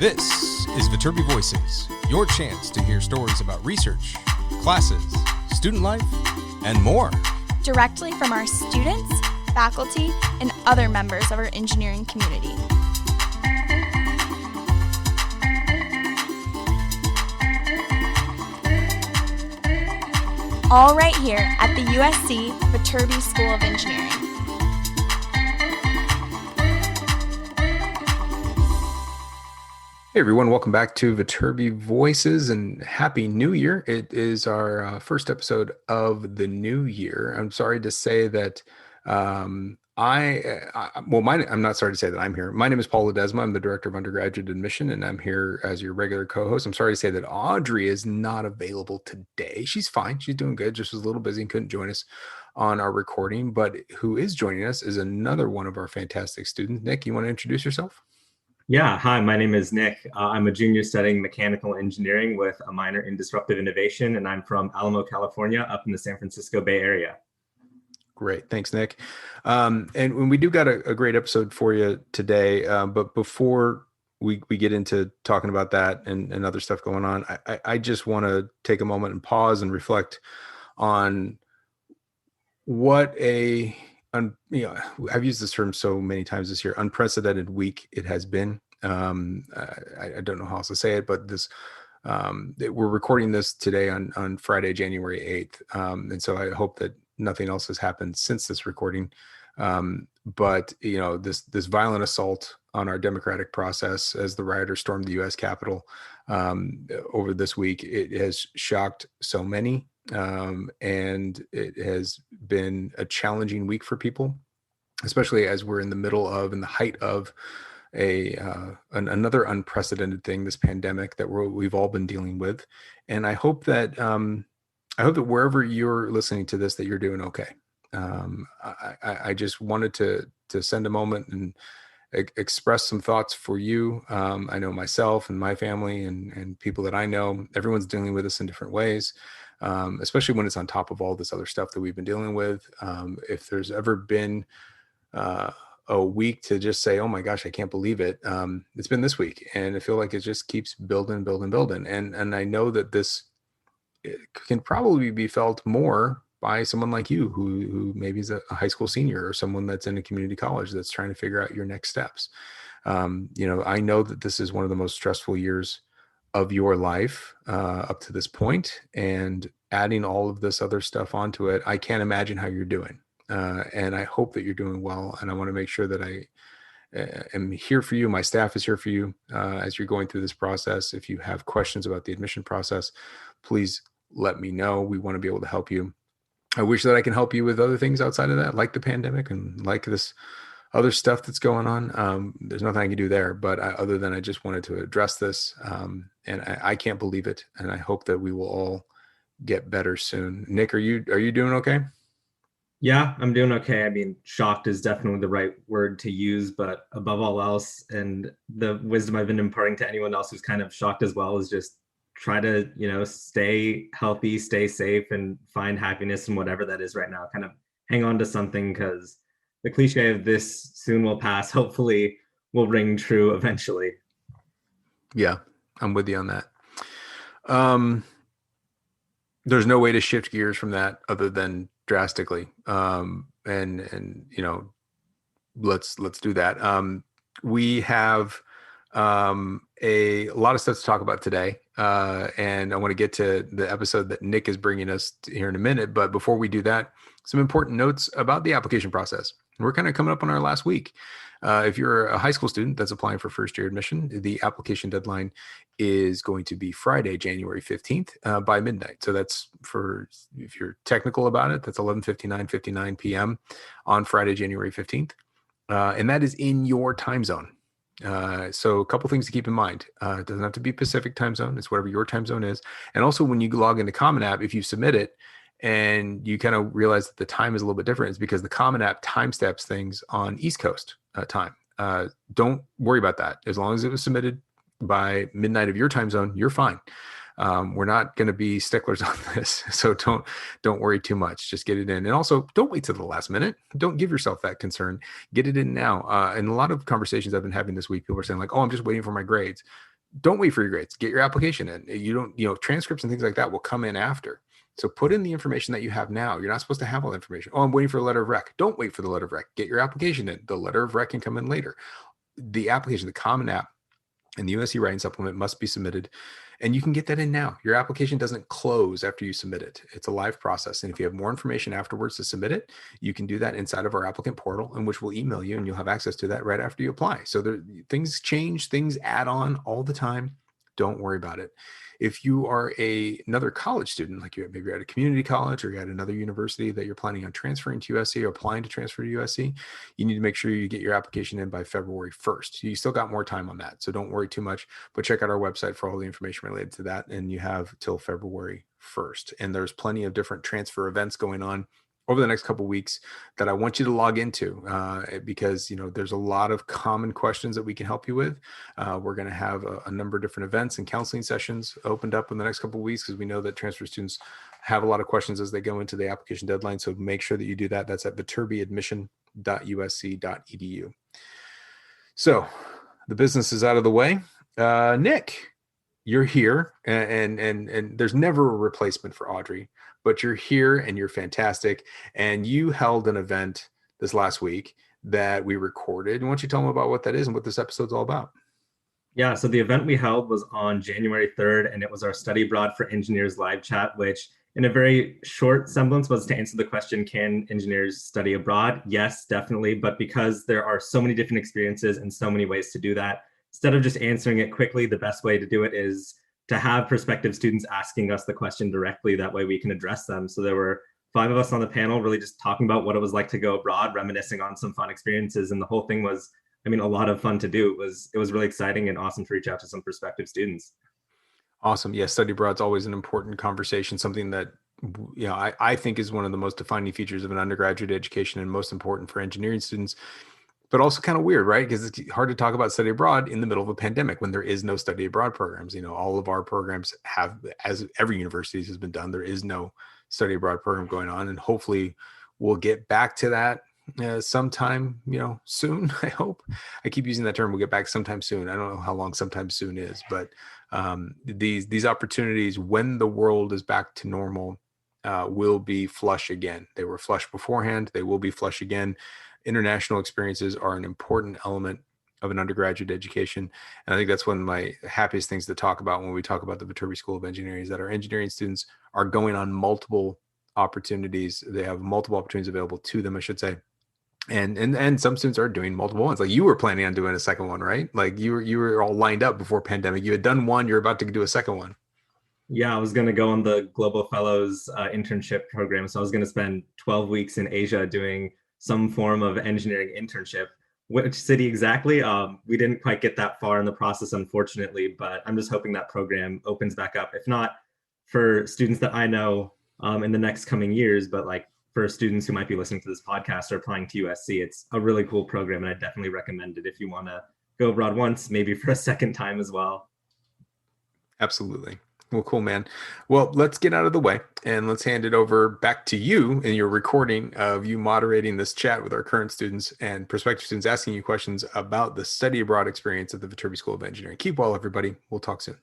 This is Viterbi Voices, your chance to hear stories about research, classes, student life, and more. Directly from our students, faculty, and other members of our engineering community. All right here at the USC Viterbi School of Engineering. Hey everyone, welcome back to Viterbi Voices and Happy New Year. It is our first episode of the new year. I'm sorry to say that I'm not sorry to say that I'm here. My name is Paul Ledesma. I'm the Director of Undergraduate Admission, and I'm here as your regular co-host. I'm sorry to say that Audrey is not available today. She's fine. She's doing good. Just was a little busy and couldn't join us on our recording. But who is joining us is another one of our fantastic students. Nick, you want to introduce yourself? Yeah, hi, my name is Nick. I'm a junior studying mechanical engineering with a minor in disruptive innovation, and I'm from Alamo, California, up in the San Francisco Bay Area. Great. Thanks, Nick. And when we do got a great episode for you today, but before we get into talking about that and other stuff going on, I just want to take a moment and pause and reflect on what I've used this term so many times this year, unprecedented week it has been. I don't know how else to say it, but this we're recording this today on Friday, January 8th. And so I hope that nothing else has happened since this recording. But this violent assault on our democratic process as the rioters stormed the U.S. Capitol over this week, it has shocked so many. And it has been a challenging week for people, especially as we're in the height of another unprecedented thing, this pandemic that we've all been dealing with. And I hope that wherever you're listening to this, that you're doing okay. I just wanted to send a moment and express some thoughts for you. I know myself and my family and people that I know, everyone's dealing with this in different ways. Especially when it's on top of all this other stuff that we've been dealing with. If there's ever been a week to just say, oh my gosh, I can't believe it. It's been this week, and I feel like it just keeps building. And I know that this can probably be felt more by someone like you who maybe is a high school senior or someone that's in a community college that's trying to figure out your next steps. I know that this is one of the most stressful years of your life up to this point, and adding all of this other stuff onto it, I can't imagine how you're doing. And I hope that you're doing well. And I want to make sure that I am here for you. My staff is here for you as you're going through this process. If you have questions about the admission process, please let me know. We want to be able to help you. I wish that I can help you with other things outside of that, like the pandemic and like this other stuff that's going on. There's nothing I can do there, but other than I just wanted to address this, and I can't believe it. And I hope that we will all get better soon. Nick, are you doing okay? Yeah, I'm doing okay. I mean, shocked is definitely the right word to use, but above all else, and the wisdom I've been imparting to anyone else who's kind of shocked as well, is just try to, stay healthy, stay safe, and find happiness in whatever that is right now. Kind of hang on to something, because the cliche of this soon will pass, hopefully, will ring true eventually. Yeah, I'm with you on that. There's no way to shift gears from that other than drastically. And let's do that. We have a lot of stuff to talk about today. And I want to get to the episode that Nick is bringing us here in a minute. But before we do that, some important notes about the application process. We're kind of coming up on our last week. If you're a high school student that's applying for first year admission, the application deadline is going to be Friday, January 15th by midnight. So that's if you're technical about it, that's 11:59 p.m. on Friday, January 15th. And that is in your time zone. So a couple things to keep in mind. It doesn't have to be Pacific time zone. It's whatever your time zone is. And also when you log into Common App, if you submit it, and you kind of realize that the time is a little bit different, it's because the Common App timestamps things on East Coast time. Don't worry about that. As long as it was submitted by midnight of your time zone, you're fine. We're not going to be sticklers on this, so don't worry too much. Just get it in, and also don't wait till the last minute. Don't give yourself that concern. Get it in now. And a lot of conversations I've been having this week, people are saying like, "Oh, I'm just waiting for my grades." don't wait for your grades. Get your application in. You don't, transcripts and things like that will come in after. So put in the information that you have now. You're not supposed to have all the information. Oh, I'm waiting for the letter of rec. Don't wait for the letter of rec. Get your application in. The letter of rec can come in later. The application, the Common App, and the USC Writing Supplement must be submitted. And you can get that in now. Your application doesn't close after you submit it. It's a live process. And if you have more information afterwards to submit it, you can do that inside of our applicant portal, in which we'll email you and you'll have access to that right after you apply. So things change, things add on all the time. Don't worry about it. If you are another college student, like maybe you're at a community college or you're at another university that you're planning on transferring to USC or applying to transfer to USC, you need to make sure you get your application in by February 1st. You still got more time on that, so don't worry too much, but check out our website for all the information related to that, and you have till February 1st. And there's plenty of different transfer events going on over the next couple of weeks that I want you to log into because, there's a lot of common questions that we can help you with. We're going to have a number of different events and counseling sessions opened up in the next couple of weeks because we know that transfer students have a lot of questions as they go into the application deadline. So make sure that you do that. That's at viterbiadmission.usc.edu. So the business is out of the way. Nick, you're here, and there's never a replacement for Audrey, but you're here and you're fantastic. And you held an event this last week that we recorded. Why don't you tell them about what that is and what this episode's all about? Yeah, so the event we held was on January 3rd, and it was our Study Abroad for Engineers live chat, which in a very short semblance was to answer the question, can engineers study abroad? Yes, definitely. But because there are so many different experiences and so many ways to do that, instead of just answering it quickly, the best way to do it is to have prospective students asking us the question directly. That way we can address them. So there were 5 of us on the panel really just talking about what it was like to go abroad, reminiscing on some fun experiences. And the whole thing was, a lot of fun to do. It was really exciting and awesome to reach out to some prospective students. Awesome. Yeah, study abroad is always an important conversation, something that I think is one of the most defining features of an undergraduate education and most important for engineering students, but also kind of weird, right? Because it's hard to talk about study abroad in the middle of a pandemic when there is no study abroad programs. All of our programs have, as every university has been done, there is no study abroad program going on, and hopefully we'll get back to that sometime, soon. I hope. I keep using that term. We'll get back sometime soon. I don't know how long sometime soon is, but these opportunities, when the world is back to normal, will be flush again. They were flush beforehand. They will be flush again. International experiences are an important element of an undergraduate education. And I think that's one of my happiest things to talk about when we talk about the Viterbi School of Engineering, is that our engineering students are going on multiple opportunities. They have multiple opportunities available to them, I should say. And some students are doing multiple ones. Like you were planning on doing a second one, right? Like you were all lined up before pandemic. You had done one, you're about to do a second one. Yeah, I was going to go on the Global Fellows internship program. So I was going to spend 12 weeks in Asia doing some form of engineering internship. Which city exactly? We didn't quite get that far in the process, unfortunately, but I'm just hoping that program opens back up. If not for students that I know in the next coming years, but like for students who might be listening to this podcast or applying to USC, it's a really cool program, and I definitely recommend it if you want to go abroad once, maybe for a second time as well. Absolutely. Well, cool, man. Well, let's get out of the way and let's hand it over back to you in your recording of you moderating this chat with our current students and prospective students, asking you questions about the study abroad experience at the Viterbi School of Engineering. Keep well, everybody. We'll talk soon.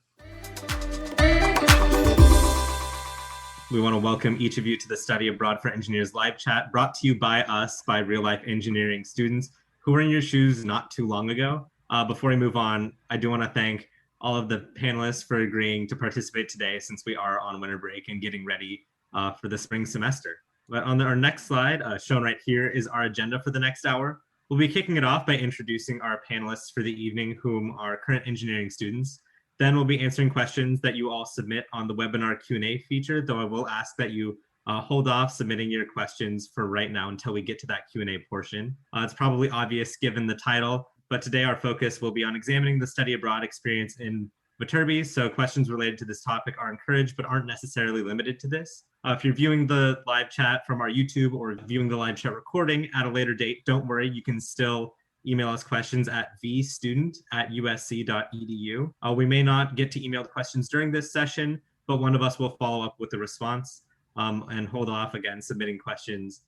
We want to welcome each of you to the Study Abroad for Engineers live chat, brought to you by us, by real-life engineering students who were in your shoes not too long ago. Before we move on, I do want to thank all of the panelists for agreeing to participate today, since we are on winter break and getting ready for the spring semester. But on our next slide, shown right here, is our agenda for the next hour. We'll be kicking it off by introducing our panelists for the evening, whom are current engineering students. Then we'll be answering questions that you all submit on the webinar Q&A feature, though I will ask that you hold off submitting your questions for right now until we get to that Q&A portion. It's probably obvious given the title, but today our focus will be on examining the study abroad experience in Viterbi. So questions related to this topic are encouraged, but aren't necessarily limited to this. If you're viewing the live chat from our YouTube or viewing the live chat recording at a later date, don't worry, you can still email us questions at vstudent@usc.edu. We may not get to emailed questions during this session, but one of us will follow up with a response and hold off again submitting questions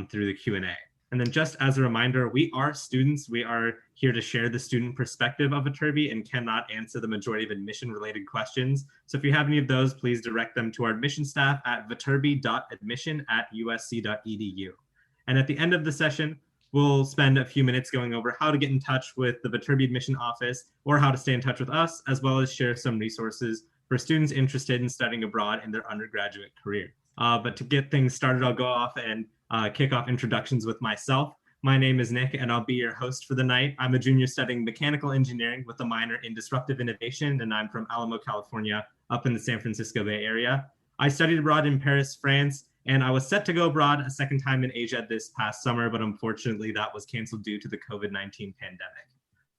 through the Q&A. And then just as a reminder, we are students. We are here to share the student perspective of Viterbi and cannot answer the majority of admission-related questions. So if you have any of those, please direct them to our admission staff at viterbi.admission@usc.edu. And at the end of the session, we'll spend a few minutes going over how to get in touch with the Viterbi admission office or how to stay in touch with us, as well as share some resources for students interested in studying abroad in their undergraduate career. But to get things started, I'll go off and kick off introductions with myself. My name is Nick, and I'll be your host for the night. I'm a junior studying mechanical engineering with a minor in disruptive innovation, and I'm from Alamo, California, up in the San Francisco Bay Area. I studied abroad in Paris, France, and I was set to go abroad a second time in Asia this past summer, but unfortunately that was canceled due to the COVID-19 pandemic.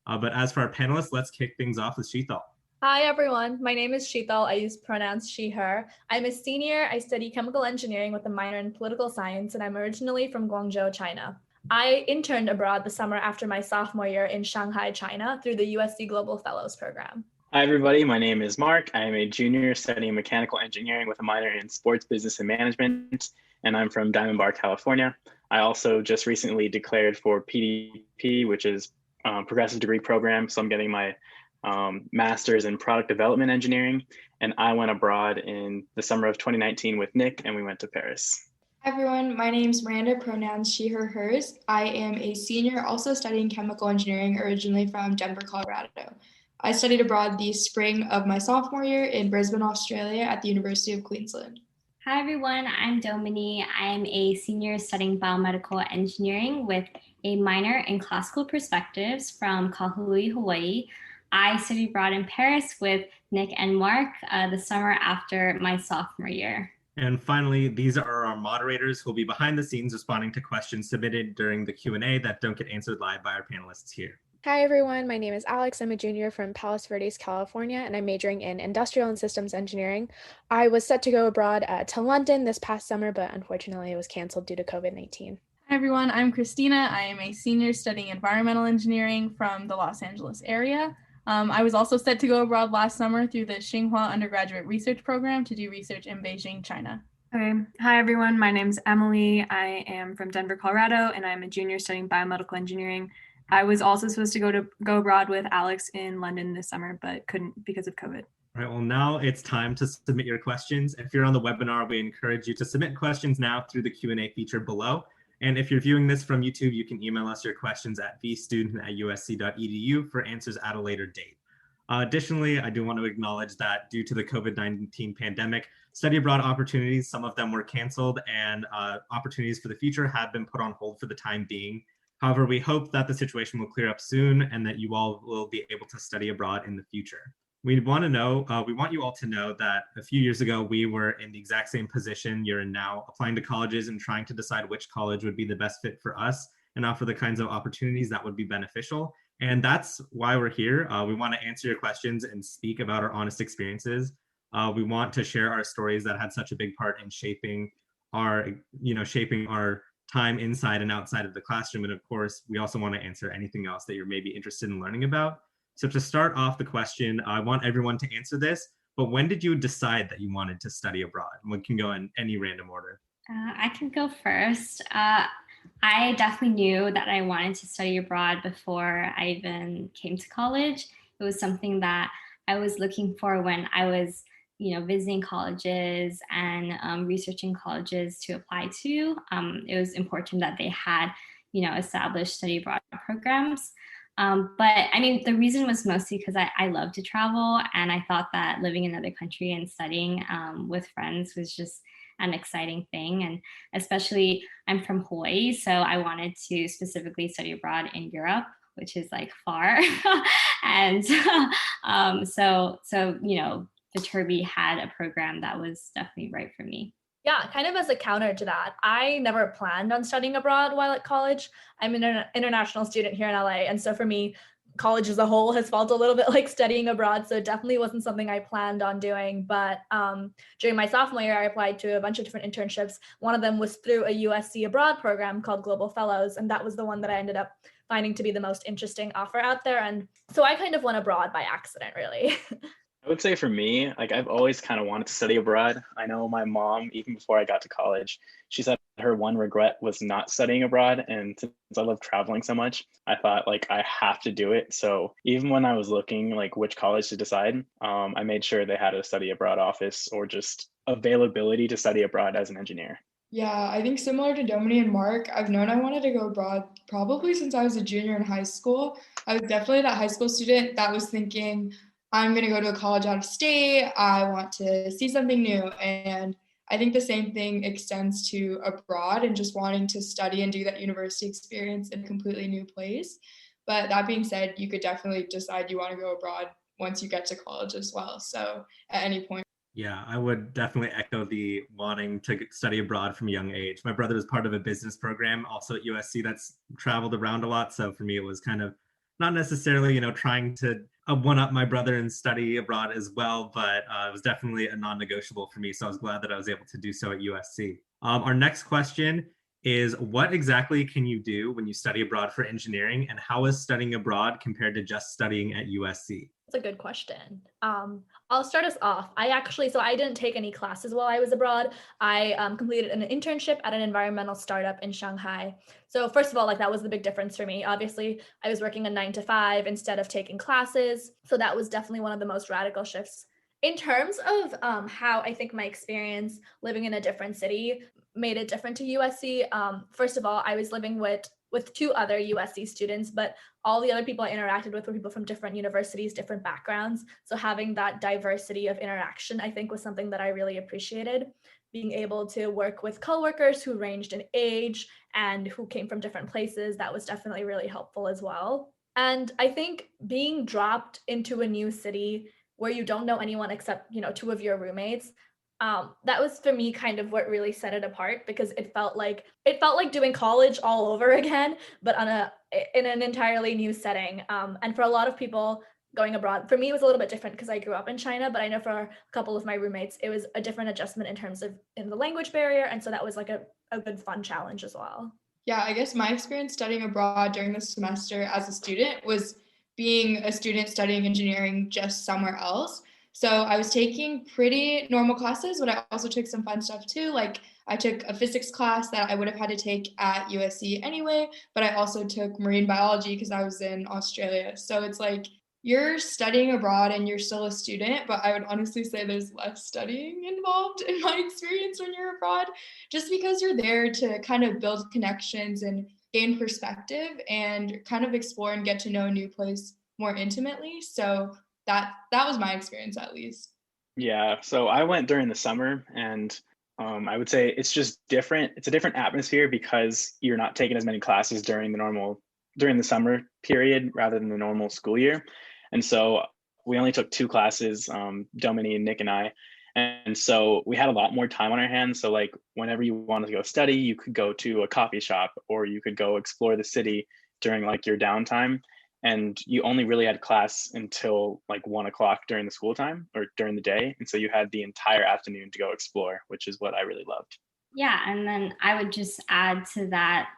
But as for our panelists, let's kick things off with Sheetal. Hi everyone, my name is Sheetal. I use pronouns she, her. I'm a senior. I study chemical engineering with a minor in political science, and I'm originally from Guangzhou, China. I interned abroad the summer after my sophomore year in Shanghai, China through the USC Global Fellows Program. Hi everybody, my name is Mark. I am a junior studying mechanical engineering with a minor in sports business and management, and I'm from Diamond Bar, California. I also just recently declared for PDP, which is progressive degree program, so I'm getting my master's in product development engineering, and I went abroad in the summer of 2019 with Nick, and we went to Paris. Hi everyone, my name is Miranda, pronouns she, her, hers. I am a senior also studying chemical engineering, originally from Denver, Colorado. I studied abroad the spring of my sophomore year in Brisbane, Australia at the University of Queensland. Hi everyone, I'm Domini. I'm a senior studying biomedical engineering with a minor in classical perspectives from Kahului, Hawaii. I studied abroad in Paris with Nick and Mark the summer after my sophomore year. And finally, these are our moderators who will be behind the scenes responding to questions submitted during the Q&A that don't get answered live by our panelists here. Hi everyone, my name is Alex. I'm a junior from Palos Verdes, California, and I'm majoring in industrial and systems engineering. I was set to go abroad to London this past summer, but unfortunately it was canceled due to COVID-19. Hi everyone, I'm Christina. I am a senior studying environmental engineering from the Los Angeles area. I was also set to go abroad last summer through the Tsinghua undergraduate research program to do research in Beijing, China. Okay. Hi, everyone. My name's Emily. I am from Denver, Colorado, and I'm a junior studying biomedical engineering. I was also supposed to go abroad with Alex in London this summer, but couldn't because of COVID. All right, well, now it's time to submit your questions. If you're on the webinar, we encourage you to submit questions now through the Q&A feature below. And if you're viewing this from YouTube, you can email us your questions at vstudent@usc.edu for answers at a later date. Additionally, I do want to acknowledge that due to the COVID-19 pandemic, study abroad opportunities, some of them were canceled, and opportunities for the future have been put on hold for the time being. However, we hope that the situation will clear up soon and that you all will be able to study abroad in the future. We want you all to know that a few years ago, we were in the exact same position you're in now, applying to colleges and trying to decide which college would be the best fit for us and offer the kinds of opportunities that would be beneficial. And that's why we're here. We want to answer your questions and speak about our honest experiences. We want to share our stories that had such a big part in shaping our time inside and outside of the classroom. And of course, we also want to answer anything else that you're maybe interested in learning about. So to start off the question, I want everyone to answer this, but when did you decide that you wanted to study abroad? We can go in any random order. I can go first. I definitely knew that I wanted to study abroad before I even came to college. It was something that I was looking for when I was, visiting colleges and researching colleges to apply to. It was important that they had, established study abroad programs. But I mean, the reason was mostly because I love to travel, and I thought that living in another country and studying with friends was just an exciting thing. And especially I'm from Hawaii, so I wanted to specifically study abroad in Europe, which is like far. And so Viterbi had a program that was definitely right for me. Yeah, kind of as a counter to that, I never planned on studying abroad while at college. I'm an international student here in LA. And so for me, college as a whole has felt a little bit like studying abroad. So it definitely wasn't something I planned on doing. But during my sophomore year, I applied to a bunch of different internships. One of them was through a USC abroad program called Global Fellows. And that was the one that I ended up finding to be the most interesting offer out there. And so I kind of went abroad by accident, really. would say for me, like I've always kind of wanted to study abroad. I know my mom, even before I got to college, she said her one regret was not studying abroad. And since I love traveling so much, I thought like I have to do it. So even when I was looking like which college to decide, I made sure they had a study abroad office or just availability to study abroad as an engineer. Yeah, I think similar to Domini and Mark, I've known I wanted to go abroad probably since I was a junior in high school. I was definitely that high school student that was thinking, I'm going to go to a college out of state. I want to see something new. And I think the same thing extends to abroad and just wanting to study and do that university experience in a completely new place. But that being said, you could definitely decide you want to go abroad once you get to college as well. So at any point. Yeah, I would definitely echo the wanting to study abroad from a young age. My brother was part of a business program also at USC that's traveled around a lot. So for me, it was kind of not necessarily, trying to one up my brother and study abroad as well, but it was definitely a non negotiable for me. So I was glad that I was able to do so at USC. Our next question is, what exactly can you do when you study abroad for engineering, and how is studying abroad compared to just studying at USC? That's a good question. I'll start us off. I didn't take any classes while I was abroad. I completed an internship at an environmental startup in Shanghai. So first of all, like that was the big difference for me. Obviously, I was working a 9 to 5 instead of taking classes. So that was definitely one of the most radical shifts. In terms of how I think my experience living in a different city made it different to USC, first of all, I was living with 2 other USC students, but all the other people I interacted with were people from different universities, different backgrounds. So having that diversity of interaction, I think, was something that I really appreciated. Being able to work with coworkers who ranged in age and who came from different places, that was definitely really helpful as well. And I think being dropped into a new city where you don't know anyone except, 2 of your roommates, that was for me kind of what really set it apart, because it felt like doing college all over again, but in an entirely new setting. And for a lot of people going abroad, for me it was a little bit different because I grew up in China, but I know for a couple of my roommates it was a different adjustment in terms of in the language barrier, and so that was like a good fun challenge as well. Yeah, I guess my experience studying abroad during the semester as a student was being a student studying engineering just somewhere else. So I was taking pretty normal classes, but I also took some fun stuff too. Like I took a physics class that I would have had to take at USC anyway, but I also took marine biology because I was in Australia. So it's like you're studying abroad and you're still a student, but I would honestly say there's less studying involved in my experience when you're abroad, just because you're there to kind of build connections and gain perspective and kind of explore and get to know a new place more intimately. So that was my experience, at least. Yeah, so I went during the summer, and I would say it's just different. It's a different atmosphere because you're not taking as many classes during the summer period rather than the normal school year. And so we only took 2 classes, Dominique, Nick, and I. And so we had a lot more time on our hands. So like whenever you wanted to go study, you could go to a coffee shop or you could go explore the city during like your downtime. And you only really had class until like 1 o'clock during the school time or during the day. And so you had the entire afternoon to go explore, which is what I really loved. Yeah, and then I would just add to that.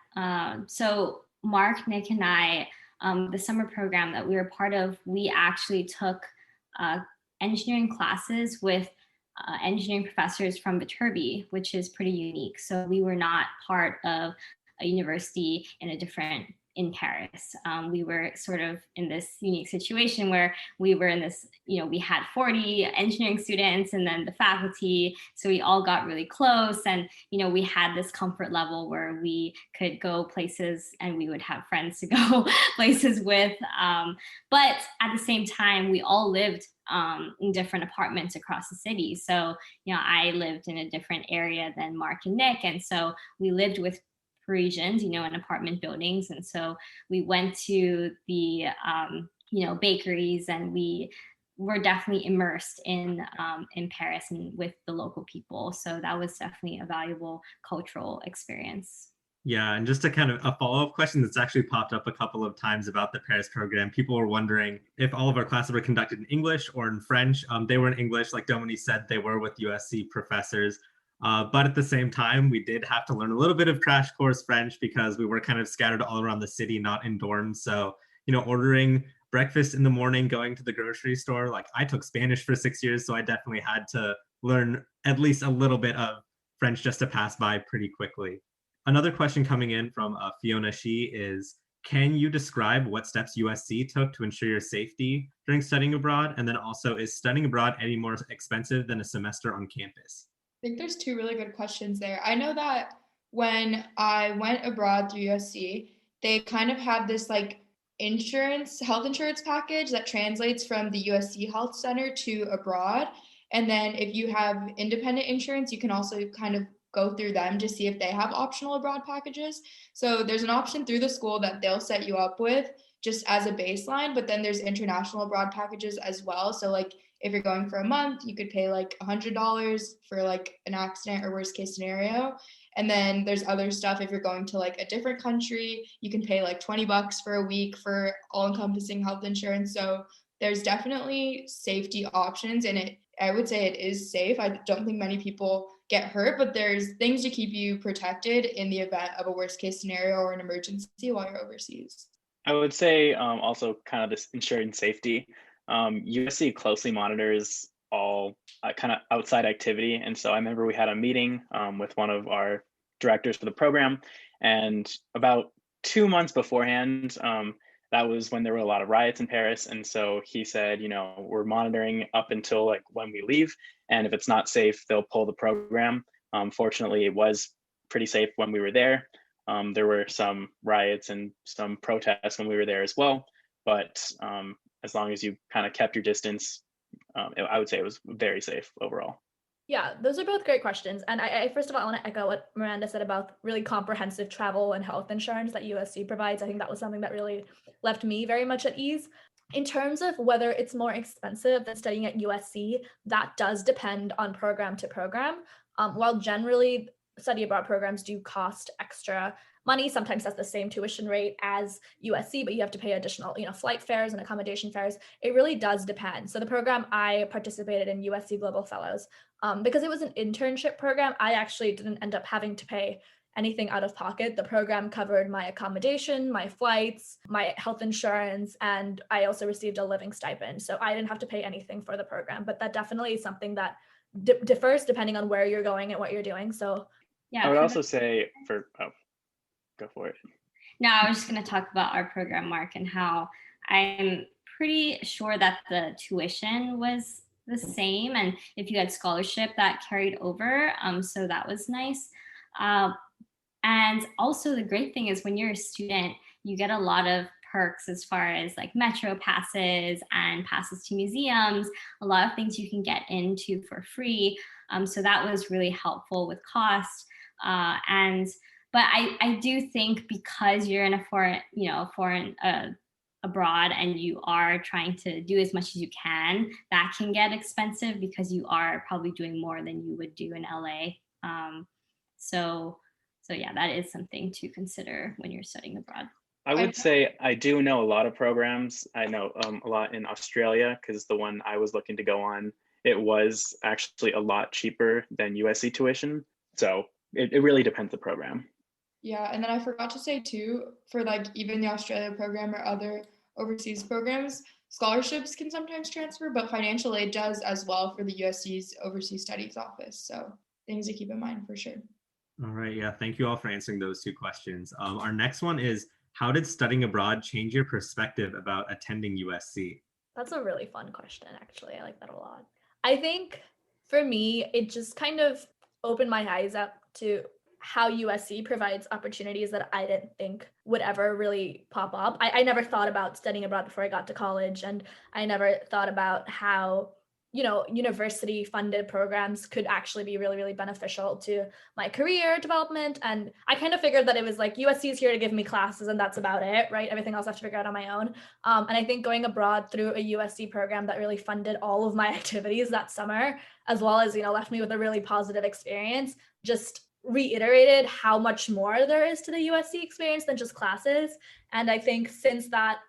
So Mark, Nick, and I, the summer program that we were part of, we actually took engineering classes with engineering professors from Viterbi, which is pretty unique. So we were not part of a university in Paris. We were sort of in this unique situation where we were in this, we had 40 engineering students and then the faculty. So we all got really close, and, we had this comfort level where we could go places and we would have friends to go places with. But at the same time, we all lived in different apartments across the city. So, I lived in a different area than Mark and Nick. And so we lived with Parisians, in apartment buildings. And so we went to the, bakeries, and we were definitely immersed in Paris and with the local people. So that was definitely a valuable cultural experience. Yeah, and just a kind of a follow-up question that's actually popped up a couple of times about the Paris program. People were wondering if all of our classes were conducted in English or in French. They were in English, like Dominique said, they were with USC professors. But at the same time, we did have to learn a little bit of crash course French because we were kind of scattered all around the city, not in dorms. So, ordering breakfast in the morning, going to the grocery store. Like I took Spanish for 6 years, so I definitely had to learn at least a little bit of French just to pass by pretty quickly. Another question coming in from Fiona Shi is, can you describe what steps USC took to ensure your safety during studying abroad? And then also, is studying abroad any more expensive than a semester on campus? I think there's two really good questions there. I know that when I went abroad through USC, they kind of have this like health insurance package that translates from the USC Health Center to abroad. And then if you have independent insurance, you can also kind of go through them to see if they have optional abroad packages. So there's an option through the school that they'll set you up with just as a baseline, but then there's international abroad packages as well. So like if you're going for a month, you could pay like $100 for like an accident or worst case scenario. And then there's other stuff. If you're going to like a different country, you can pay like $20 for a week for all encompassing health insurance. So there's definitely safety options, and I would say it is safe. I don't think many people get hurt, but there's things to keep you protected in the event of a worst case scenario or an emergency while you're overseas. I would say also kind of this ensuring safety. USC closely monitors all kind of outside activity. And so I remember we had a meeting with one of our directors for the program, and about 2 months beforehand, that was when there were a lot of riots in Paris. And so he said, we're monitoring up until like when we leave. And if it's not safe, they'll pull the program. Fortunately, it was pretty safe when we were there. There were some riots and some protests when we were there as well. But as long as you kind of kept your distance, I would say it was very safe overall. Yeah, those are both great questions. And I first of all, I want to echo what Miranda said about really comprehensive travel and health insurance that USC provides. I think that was something that really left me very much at ease. In terms of whether it's more expensive than studying at USC, that does depend on program to program. While generally study abroad programs do cost extra money, sometimes that's the same tuition rate as USC, but you have to pay additional, flight fares and accommodation fares. It really does depend. So the program I participated in, USC Global Fellows, because it was an internship program, I actually didn't end up having to pay anything out of pocket. The program covered my accommodation, my flights, my health insurance, and I also received a living stipend. So I didn't have to pay anything for the program, but that definitely is something that differs depending on where you're going and what you're doing. So Yeah, I would also say go for it. No, I was just going to talk about our program, Mark, and how I'm pretty sure that the tuition was the same, and if you had scholarship, that carried over. So that was nice. And also the great thing is when you're a student, you get a lot of perks as far as like metro passes and passes to museums, a lot of things you can get into for free. So that was really helpful with cost. But I do think because you're in a foreign abroad and you are trying to do as much as you can, that can get expensive because you are probably doing more than you would do in LA. So yeah, that is something to consider when you're studying abroad. I would say I do know a lot of programs. I know a lot in Australia because the one I was looking to go on, it was actually a lot cheaper than USC tuition. So it really depends the program. Yeah, and then I forgot to say too, for like even the Australia program or other overseas programs, scholarships can sometimes transfer, but financial aid does as well for the USC's Overseas Studies Office. So things to keep in mind for sure. All right, yeah, thank you all for answering those two questions. Our next one is, how did studying abroad change your perspective about attending USC? That's a really fun question, actually. I like that a lot. I think for me, it just kind of opened my eyes up to how USC provides opportunities that I didn't think would ever really pop up. I never thought about studying abroad before I got to college, and I never thought about how, university funded programs could actually be really, really beneficial to my career development. And I kind of figured that it was like USC is here to give me classes and that's about it, right? Everything else I have to figure out on my own. And I think going abroad through a USC program that really funded all of my activities that summer, as well as, left me with a really positive experience, just reiterated how much more there is to the USC experience than just classes. And I think since that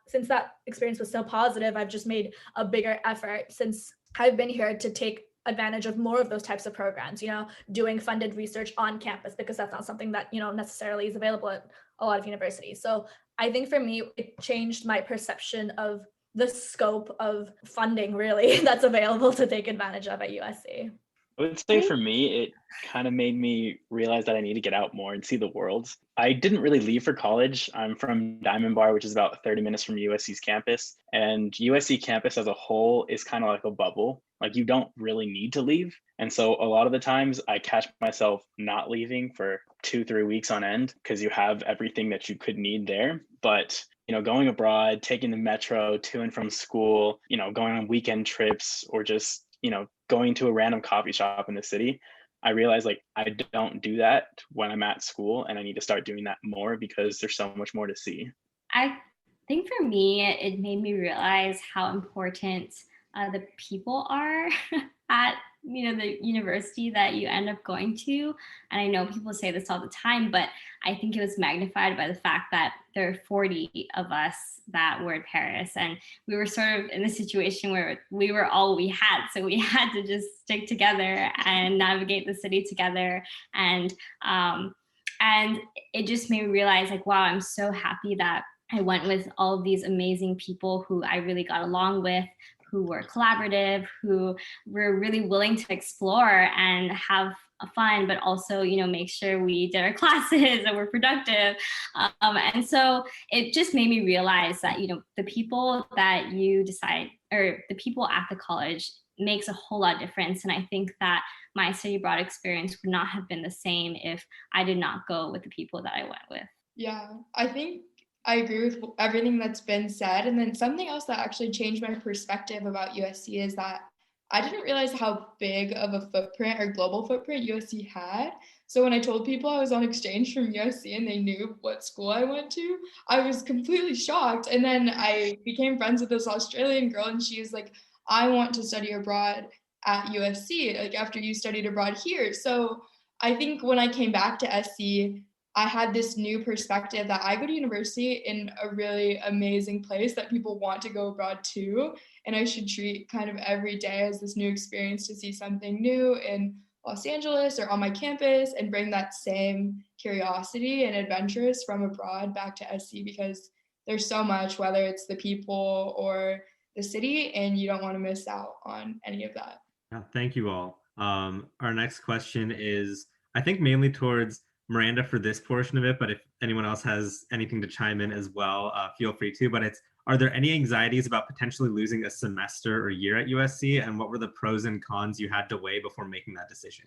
experience was so positive, I've just made a bigger effort since I've been here to take advantage of more of those types of programs, doing funded research on campus, because that's not something that, necessarily is available at a lot of universities. So I think for me, it changed my perception of the scope of funding really that's available to take advantage of at USC. I would say for me, it kind of made me realize that I need to get out more and see the world. I didn't really leave for college. I'm from Diamond Bar, which is about 30 minutes from USC's campus. And USC campus as a whole is kind of like a bubble. Like you don't really need to leave. And so a lot of the times I catch myself not leaving for 2-3 weeks on end because you have everything that you could need there. But going abroad, taking the metro to and from school, going on weekend trips or just, going to a random coffee shop in the city, I realized like I don't do that when I'm at school, and I need to start doing that more because there's so much more to see. I think for me, it made me realize how important the people are at the university that you end up going to. And I know people say this all the time, but I think it was magnified by the fact that there are 40 of us that were in Paris, and we were sort of in a situation where we were all we had, so we had to just stick together and navigate the city together. And it just made me realize like, wow, I'm so happy that I went with all of these amazing people who I really got along with, who were collaborative, who were really willing to explore and have fun, but also, make sure we did our classes and were productive. And so it just made me realize that, the people that you decide, or the people at the college, makes a whole lot of difference. And I think that my study abroad experience would not have been the same if I did not go with the people that I went with. Yeah, I think I agree with everything that's been said. And then something else that actually changed my perspective about USC is that I didn't realize how big of a footprint or global footprint USC had. So when I told people I was on exchange from USC and they knew what school I went to, I was completely shocked. And then I became friends with this Australian girl, and she was like, I want to study abroad at USC, like after you studied abroad here. So I think when I came back to SC, I had this new perspective that I go to university in a really amazing place that people want to go abroad to. And I should treat kind of every day as this new experience to see something new in Los Angeles or on my campus, and bring that same curiosity and adventurous from abroad back to SC, because there's so much, whether it's the people or the city, and you don't want to miss out on any of that. Yeah, thank you all. Our next question is, I think, mainly towards Miranda for this portion of it, but if anyone else has anything to chime in as well, feel free to. But are there any anxieties about potentially losing a semester or year at USC, and what were the pros and cons you had to weigh before making that decision?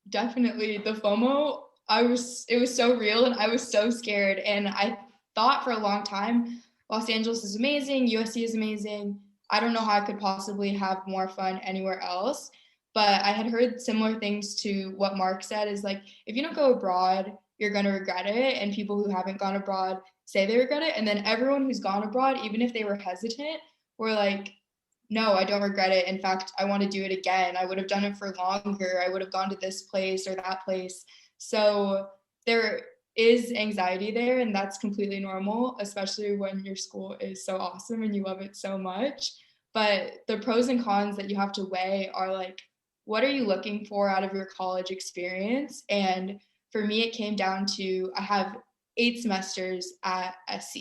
Definitely the FOMO. It was so real, and I was so scared. And I thought for a long time, Los Angeles is amazing, USC is amazing. I don't know how I could possibly have more fun anywhere else. But I had heard similar things to what Mark said, is like, if you don't go abroad, you're going to regret it. And people who haven't gone abroad say they regret it. And then everyone who's gone abroad, even if they were hesitant, were like, no, I don't regret it. In fact, I want to do it again. I would have done it for longer. I would have gone to this place or that place. So there is anxiety there, and that's completely normal, especially when your school is so awesome and you love it so much. But the pros and cons that you have to weigh are like, what are you looking for out of your college experience? And for me, it came down to, I have 8 semesters at SC.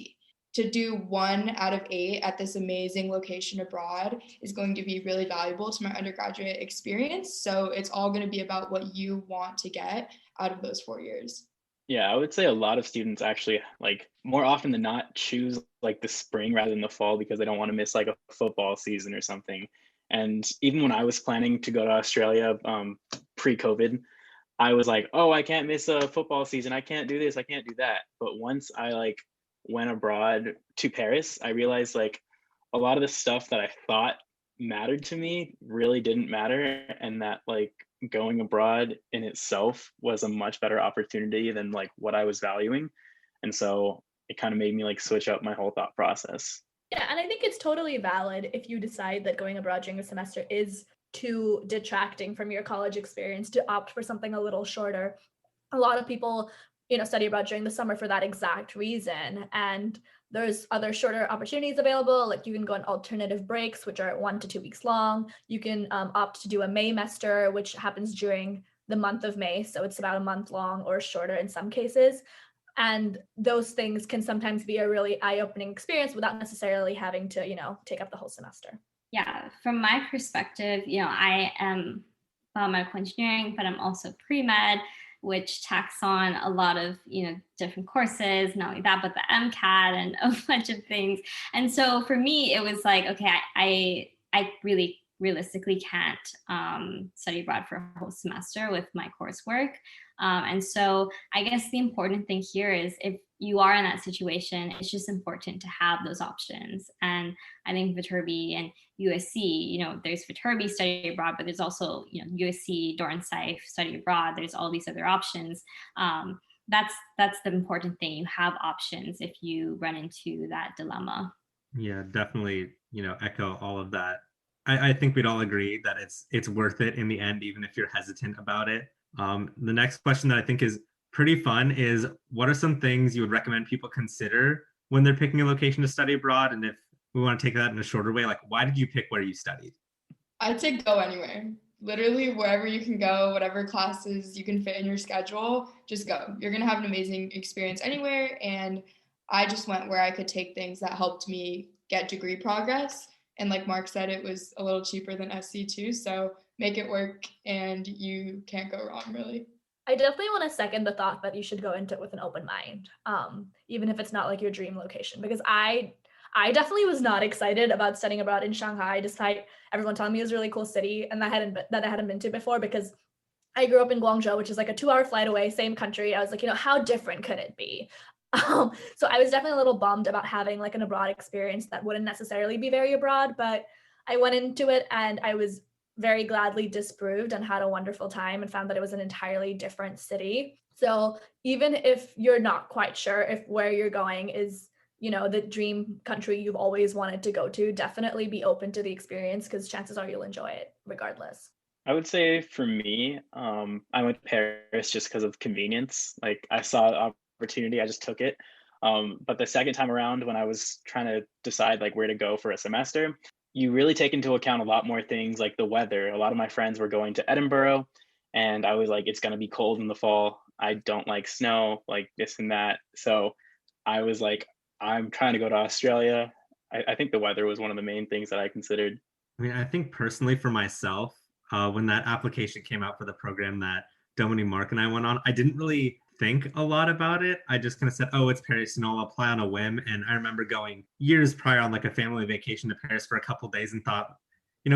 To do 1 out of 8 at this amazing location abroad is going to be really valuable to my undergraduate experience. So it's all going to be about what you want to get out of those 4 years. Yeah, I would say a lot of students actually, like, more often than not, choose like the spring rather than the fall because they don't want to miss like a football season or something. And even when I was planning to go to Australia pre-COVID, I was like, oh, I can't miss a football season. I can't do this. I can't do that. But once I like went abroad to Paris, I realized like a lot of the stuff that I thought mattered to me really didn't matter. And that like going abroad in itself was a much better opportunity than like what I was valuing. And so it kind of made me like switch up my whole thought process. Yeah, and I think it's totally valid if you decide that going abroad during the semester is too detracting from your college experience to opt for something a little shorter. A lot of people, study abroad during the summer for that exact reason. And there's other shorter opportunities available. Like you can go on alternative breaks, which are 1 to 2 weeks long. You can opt to do a Maymester, which happens during the month of May. So it's about a month long or shorter in some cases. And those things can sometimes be a really eye-opening experience without necessarily having to, take up the whole semester. Yeah, from my perspective, I am biomedical engineering, but I'm also pre-med, which tacks on a lot of, different courses, not only that, but the MCAT and a bunch of things. And so for me, it was like, okay, I really realistically can't study abroad for a whole semester with my coursework. And so I guess the important thing here is if you are in that situation, it's just important to have those options. And I think Viterbi and USC, there's Viterbi study abroad, but there's also, USC, Dornsife study abroad. There's all these other options. That's the important thing. You have options if you run into that dilemma. Yeah, definitely, echo all of that. I think we'd all agree that it's worth it in the end, even if you're hesitant about it. The next question that I think is pretty fun is, what are some things you would recommend people consider when they're picking a location to study abroad? And if we want to take that in a shorter way, like, why did you pick where you studied? I'd say go anywhere. Literally wherever you can go, whatever classes you can fit in your schedule, just go. You're going to have an amazing experience anywhere. And I just went where I could take things that helped me get degree progress. And like Mark said, it was a little cheaper than SC too. So make it work and you can't go wrong, really. I definitely want to second the thought that you should go into it with an open mind, even if it's not like your dream location, because I definitely was not excited about studying abroad in Shanghai, despite everyone telling me it was a really cool city and that I hadn't been to before, because I grew up in Guangzhou, which is like a 2-hour flight away, same country. I was like, how different could it be? So I was definitely a little bummed about having like an abroad experience that wouldn't necessarily be very abroad, but I went into it and I was very gladly disproved and had a wonderful time and found that it was an entirely different city. So even if you're not quite sure if where you're going is, the dream country you've always wanted to go to, definitely be open to the experience, because chances are you'll enjoy it regardless. I would say for me, I went to Paris just because of convenience. Like I saw an opportunity, I just took it. But the second time around, when I was trying to decide like where to go for a semester, you really take into account a lot more things like the weather. A lot of my friends were going to Edinburgh, and I was like, it's going to be cold in the fall. I don't like snow, like this and that. So I was like, I'm trying to go to Australia. I think the weather was one of the main things that I considered. I mean, I think personally for myself, when that application came out for the program that Dominique, Mark, and I went on, I didn't really think a lot about it. I just kind of said, oh, it's Paris, and I'll apply on a whim. And I remember going years prior on like a family vacation to Paris for a couple of days and thought,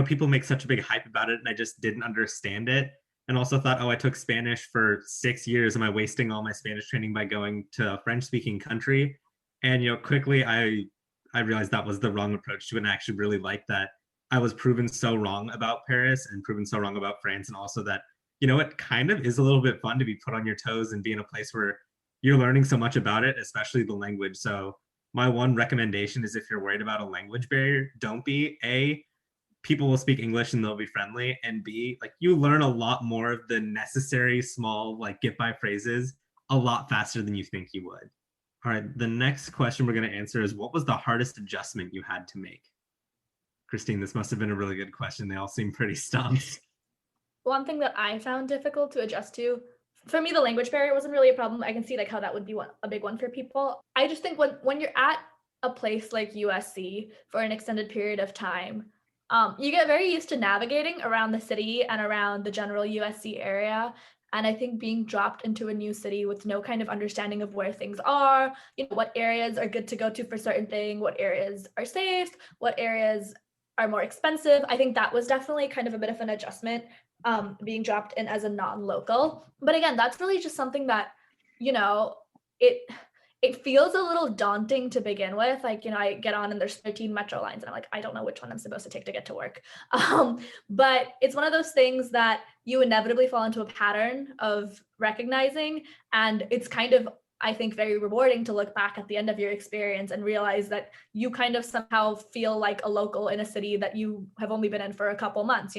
people make such a big hype about it, and I just didn't understand it. And also thought, oh, I took Spanish for 6 years. Am I wasting all my Spanish training by going to a French-speaking country? And quickly I realized that was the wrong approach to it, and I actually really liked that I was proven so wrong about Paris and proven so wrong about France, and also that, it kind of is a little bit fun to be put on your toes and be in a place where you're learning so much about it, especially the language. So my one recommendation is, if you're worried about a language barrier, don't be. A, people will speak English and they'll be friendly, and B, like, you learn a lot more of the necessary small like get by phrases a lot faster than you think you would. All right, the next question we're going to answer is, what was the hardest adjustment you had to make? Christine, this must have been a really good question. They all seem pretty stumped. One thing that I found difficult to adjust to, for me, the language barrier wasn't really a problem. I can see like how that would be a big one for people. I just think when you're at a place like USC for an extended period of time, you get very used to navigating around the city and around the general USC area. And I think being dropped into a new city with no kind of understanding of where things are, what areas are good to go to for certain things, what areas are safe, what areas are more expensive. I think that was definitely kind of a bit of an adjustment, being dropped in as a non-local. But again, that's really just something that, it feels a little daunting to begin with. Like, I get on and there's 13 metro lines and I'm like, I don't know which one I'm supposed to take to get to work. But it's one of those things that you inevitably fall into a pattern of recognizing. And it's kind of, I think, very rewarding to look back at the end of your experience and realize that you kind of somehow feel like a local in a city that you have only been in for a couple months.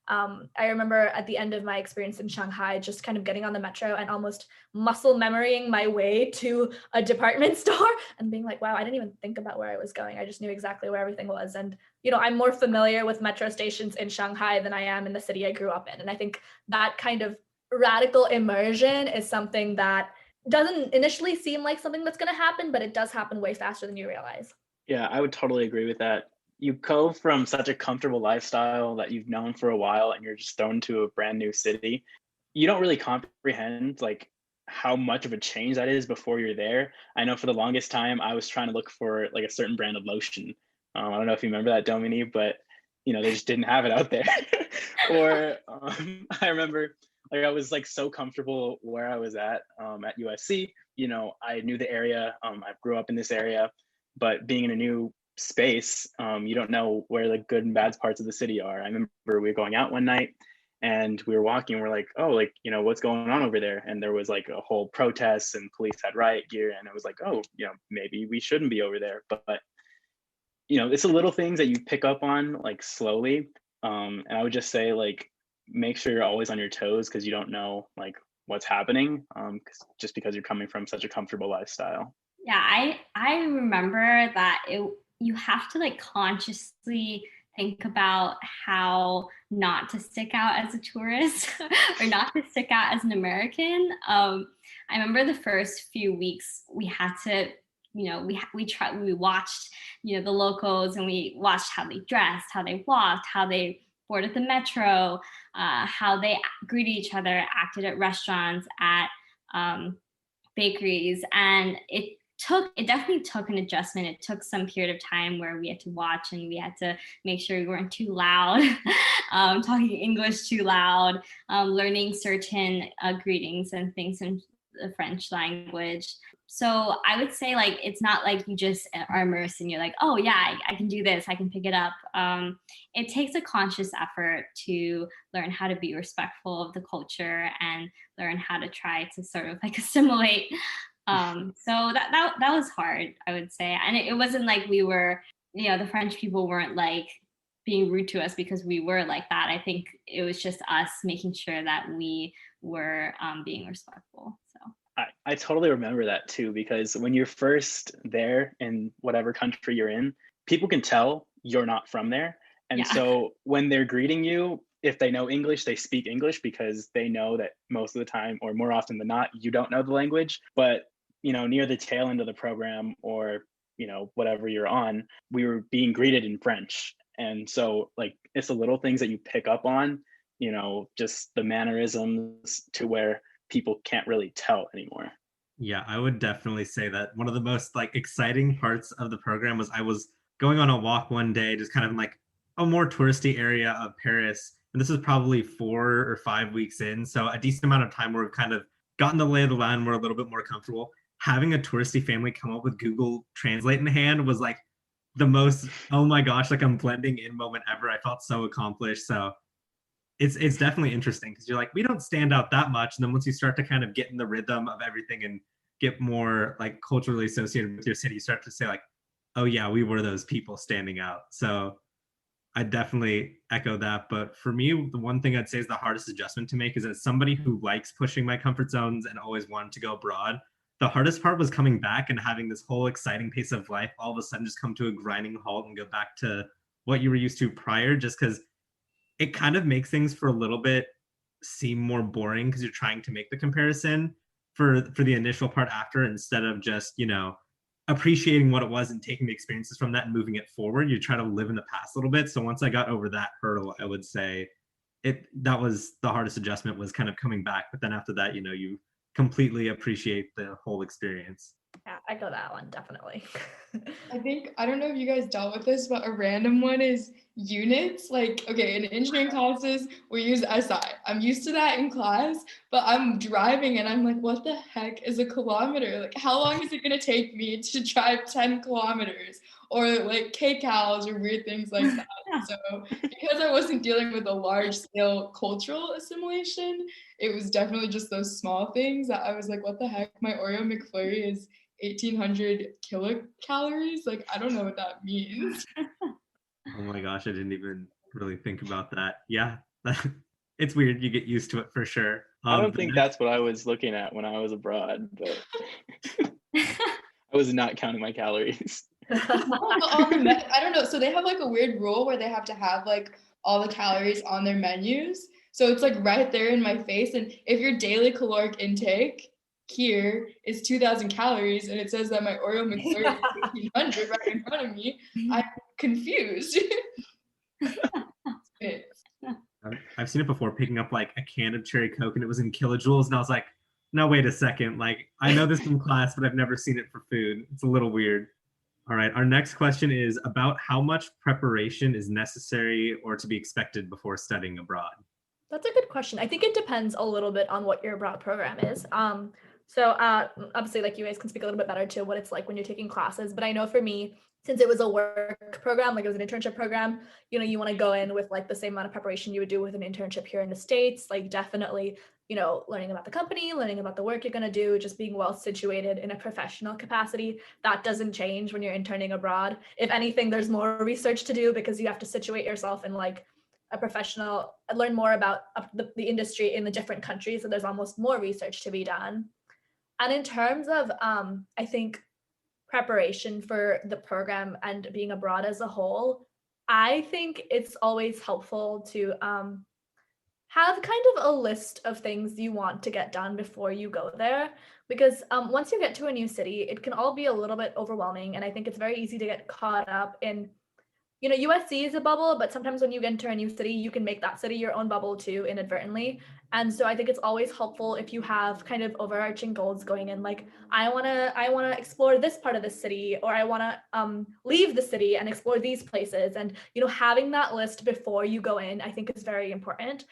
I remember at the end of my experience in Shanghai, just kind of getting on the metro and almost muscle memorying my way to a department store and being like, wow, I didn't even think about where I was going. I just knew exactly where everything was. And, I'm more familiar with metro stations in Shanghai than I am in the city I grew up in. And I think that kind of radical immersion is something that doesn't initially seem like something that's going to happen, but it does happen way faster than you realize. Yeah, I would totally agree with that. You go from such a comfortable lifestyle that you've known for a while and you're just thrown to a brand new city. You don't really comprehend like how much of a change that is before you're there. I know for the longest time I was trying to look for like a certain brand of lotion. I don't know if you remember that, Domini, but they just didn't have it out there. Or I remember like I was like so comfortable where I was at USC. I knew the area. I grew up in this area, but being in a new space, you don't know where the good and bad parts of the city are. I remember we were going out one night and we were walking, we're like, oh, like, what's going on over there? And there was like a whole protest and police had riot gear. And it was like, oh, maybe we shouldn't be over there. But it's the little things that you pick up on like slowly. And I would just say like, make sure you're always on your toes because you don't know like what's happening just because you're coming from such a comfortable lifestyle. Yeah, I remember that you have to like consciously think about how not to stick out as a tourist or not to stick out as an American. I remember the first few weeks we had to, we watched, the locals, and we watched how they dressed, how they walked, how they boarded the metro, how they greeted each other, acted at restaurants, at bakeries, and it definitely took an adjustment. It took some period of time where we had to watch and we had to make sure we weren't too loud, talking English too loud, learning certain greetings and things in the French language. So I would say like, it's not like you just are immersed and you're like, oh yeah, I can do this, I can pick it up. It takes a conscious effort to learn how to be respectful of the culture and learn how to try to sort of like assimilate. So that was hard, I would say. And it wasn't like we were, the French people weren't like being rude to us because we were like that. I think it was just us making sure that we were being respectful. So I totally remember that too, because when you're first there in whatever country you're in, people can tell you're not from there. And so when they're greeting you, if they know English, they speak English because they know that most of the time, or more often than not, you don't know the language. But, near the tail end of the program or, whatever you're on, we were being greeted in French. And so like, it's the little things that you pick up on, just the mannerisms to where people can't really tell anymore. Yeah, I would definitely say that one of the most like exciting parts of the program was I was going on a walk one day, just kind of in, like a more touristy area of Paris. And this was probably 4 or 5 weeks in. So a decent amount of time where we've kind of gotten the lay of the land, we're a little bit more comfortable. Having a touristy family come up with Google Translate in hand was like the most, oh my gosh, like I'm blending in moment ever. I felt so accomplished. So it's definitely interesting because you're like, we don't stand out that much. And then once you start to kind of get in the rhythm of everything and get more like culturally associated with your city, you start to say like, oh yeah, we were those people standing out. So I definitely echo that. But for me, the one thing I'd say is the hardest adjustment to make is as somebody who likes pushing my comfort zones and always wanted to go abroad, the hardest part was coming back and having this whole exciting pace of life all of a sudden just come to a grinding halt and go back to what you were used to prior, just because it kind of makes things for a little bit seem more boring because you're trying to make the comparison for the initial part after, instead of just, appreciating what it was and taking the experiences from that and moving it forward. You try to live in the past a little bit. So once I got over that hurdle, I would say that was the hardest adjustment, was kind of coming back. But then after that, you completely appreciate the whole experience. Yeah, I go that one, definitely. I don't know if you guys dealt with this, but a random one is units. Like, okay, in engineering classes, we use SI. I'm used to that in class, but I'm driving and I'm like, what the heck is a kilometer? Like, how long is it going to take me to drive 10 kilometers? Or like kcals or weird things like that. So because I wasn't dealing with a large scale cultural assimilation, it was definitely just those small things that I was like, what the heck? My Oreo McFlurry is 1,800 kilocalories. Like, I don't know what that means. Oh my gosh, I didn't even really think about that. Yeah, it's weird. You get used to it for sure. I don't think that's what I was looking at when I was abroad, but I was not counting my calories. I don't know. So they have like a weird rule where they have to have like all the calories on their menus. So it's like right there in my face. And if your daily caloric intake here is 2,000 calories and it says that my Oreo McFlurry is 1,500 right in front of me. I'm confused. I've seen it before, picking up like a can of cherry Coke and it was in kilojoules, and I was like, no, wait a second. Like, I know this from class, but I've never seen it for food. It's a little weird. All right, our next question is about how much preparation is necessary or to be expected before studying abroad. That's a good question. I think it depends a little bit on what your abroad program is. Obviously, like, you guys can speak a little bit better to what it's like when you're taking classes, but I know for me, since it was a work program, like it was an internship program, you want to go in with like the same amount of preparation you would do with an internship here in the States, like definitely, learning about the company, learning about the work you're going to do, just being well situated in a professional capacity. That doesn't change when you're interning abroad. If anything, there's more research to do because you have to situate yourself in like a professional, learn more about the industry in the different countries. So there's almost more research to be done. And in terms of, I think, preparation for the program and being abroad as a whole, I think it's always helpful to have kind of a list of things you want to get done before you go there. Because once you get to a new city, it can all be a little bit overwhelming. And I think it's very easy to get caught up in, USC is a bubble, but sometimes when you enter a new city, you can make that city your own bubble too, inadvertently. And so I think it's always helpful if you have kind of overarching goals going in, like, I wanna explore this part of the city, or I wanna leave the city and explore these places. And having that list before you go in, I think is very important,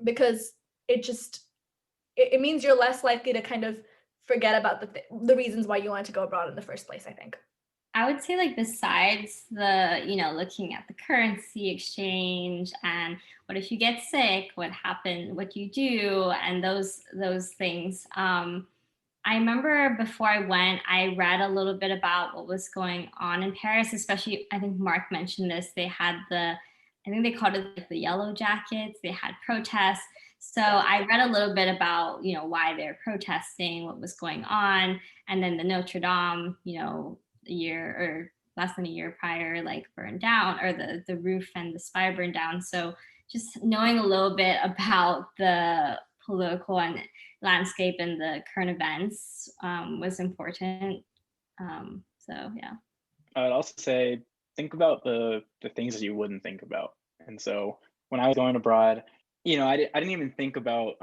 because it means you're less likely to kind of forget about the reasons why you wanted to go abroad in the first place, I think. I would say, like, besides the, looking at the currency exchange and what if you get sick, what you do, and those things. I remember before I went, I read a little bit about what was going on in Paris, especially, I think Mark mentioned this, they had I think they called it like the yellow jackets, they had protests. So I read a little bit about, why they're protesting, what was going on, and then the Notre Dame, a year or less than a year prior, like, burned down, or the roof and the spire burned down. So just knowing a little bit about the political and landscape and the current events was important. So yeah. I would also say, think about the things that you wouldn't think about. And so when I was going abroad, I didn't even think about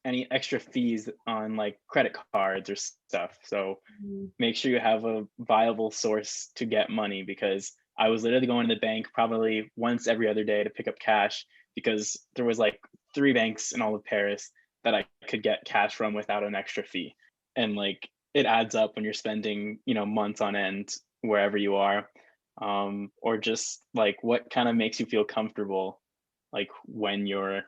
any extra fees on like credit cards or stuff. So make sure you have a viable source to get money, because I was literally going to the bank probably once every other day to pick up cash, because there was like 3 banks in all of Paris that I could get cash from without an extra fee. And like, it adds up when you're spending, months on end wherever you are, or just like what kind of makes you feel comfortable, like when you're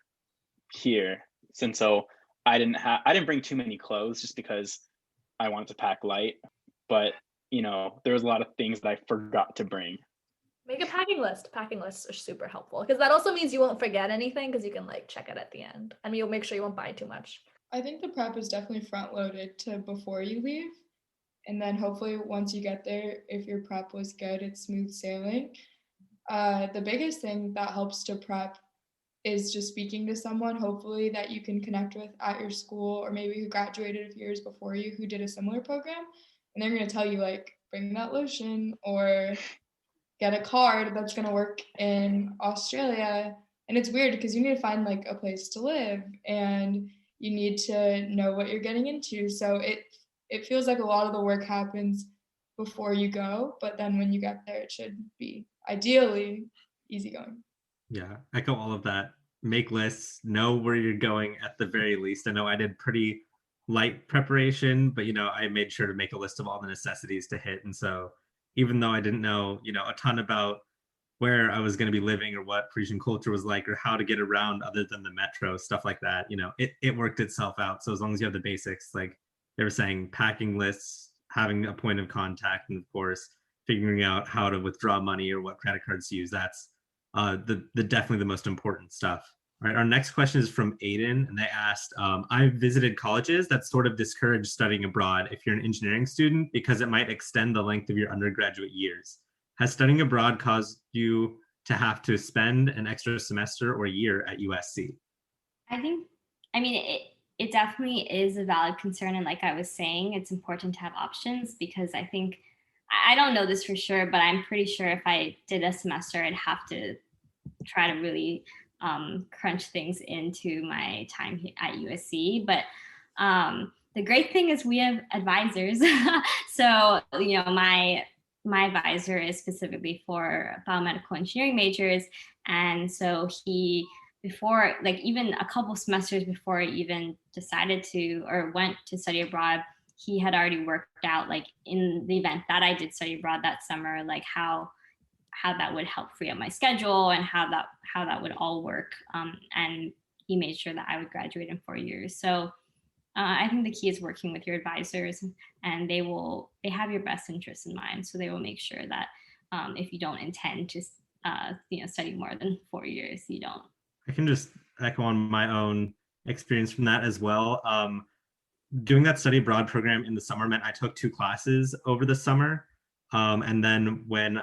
here. And so I didn't bring too many clothes just because I wanted to pack light, but there was a lot of things that I forgot to bring. Make a packing list. Packing lists are super helpful because that also means you won't forget anything, because you can like check it at the end, and you'll make sure you won't buy too much. I think the prep is definitely front loaded to before you leave. And then hopefully once you get there, if your prep was good, it's smooth sailing. The biggest thing that helps to prep is just speaking to someone, hopefully, that you can connect with at your school, or maybe who graduated a few years before you who did a similar program. And they're going to tell you, like, bring that lotion, or get a card that's going to work in Australia. And it's weird because you need to find like a place to live, and you need to know what you're getting into. So it feels like a lot of the work happens before you go, but then when you get there, it should be ideally easygoing. Yeah, echo all of that. Make lists, know where you're going at the very least. I know I did pretty light preparation, but I made sure to make a list of all the necessities to hit. And so even though I didn't know, a ton about where I was going to be living or what Parisian culture was like or how to get around other than the metro, stuff like that, it worked itself out. So as long as you have the basics, like they were saying, packing lists, having a point of contact, and of course, figuring out how to withdraw money or what credit cards to use, that's the definitely the most important stuff. All right, our next question is from Aiden, and they asked, I visited colleges that sort of discourage studying abroad if you're an engineering student because it might extend the length of your undergraduate years. Has studying abroad caused you to have to spend an extra semester or year at USC? I mean, it definitely is a valid concern. And like I was saying, it's important to have options, because I think, I don't know this for sure, but I'm pretty sure if I did a semester, I'd have to try to really crunch things into my time at USC. But the great thing is we have advisors. So, my advisor is specifically for biomedical engineering majors. And so he, before, like even a couple semesters before I even decided to or went to study abroad, he had already worked out, like in the event that I did study abroad that summer, like how that would help free up my schedule and how that would all work. And he made sure that I would graduate in 4 years. So I think the key is working with your advisors, and they have your best interests in mind. So they will make sure that if you don't intend to study more than 4 years, you don't. I can just echo on my own experience from that as well. Doing that study abroad program in the summer meant I took 2 classes over the summer. And then when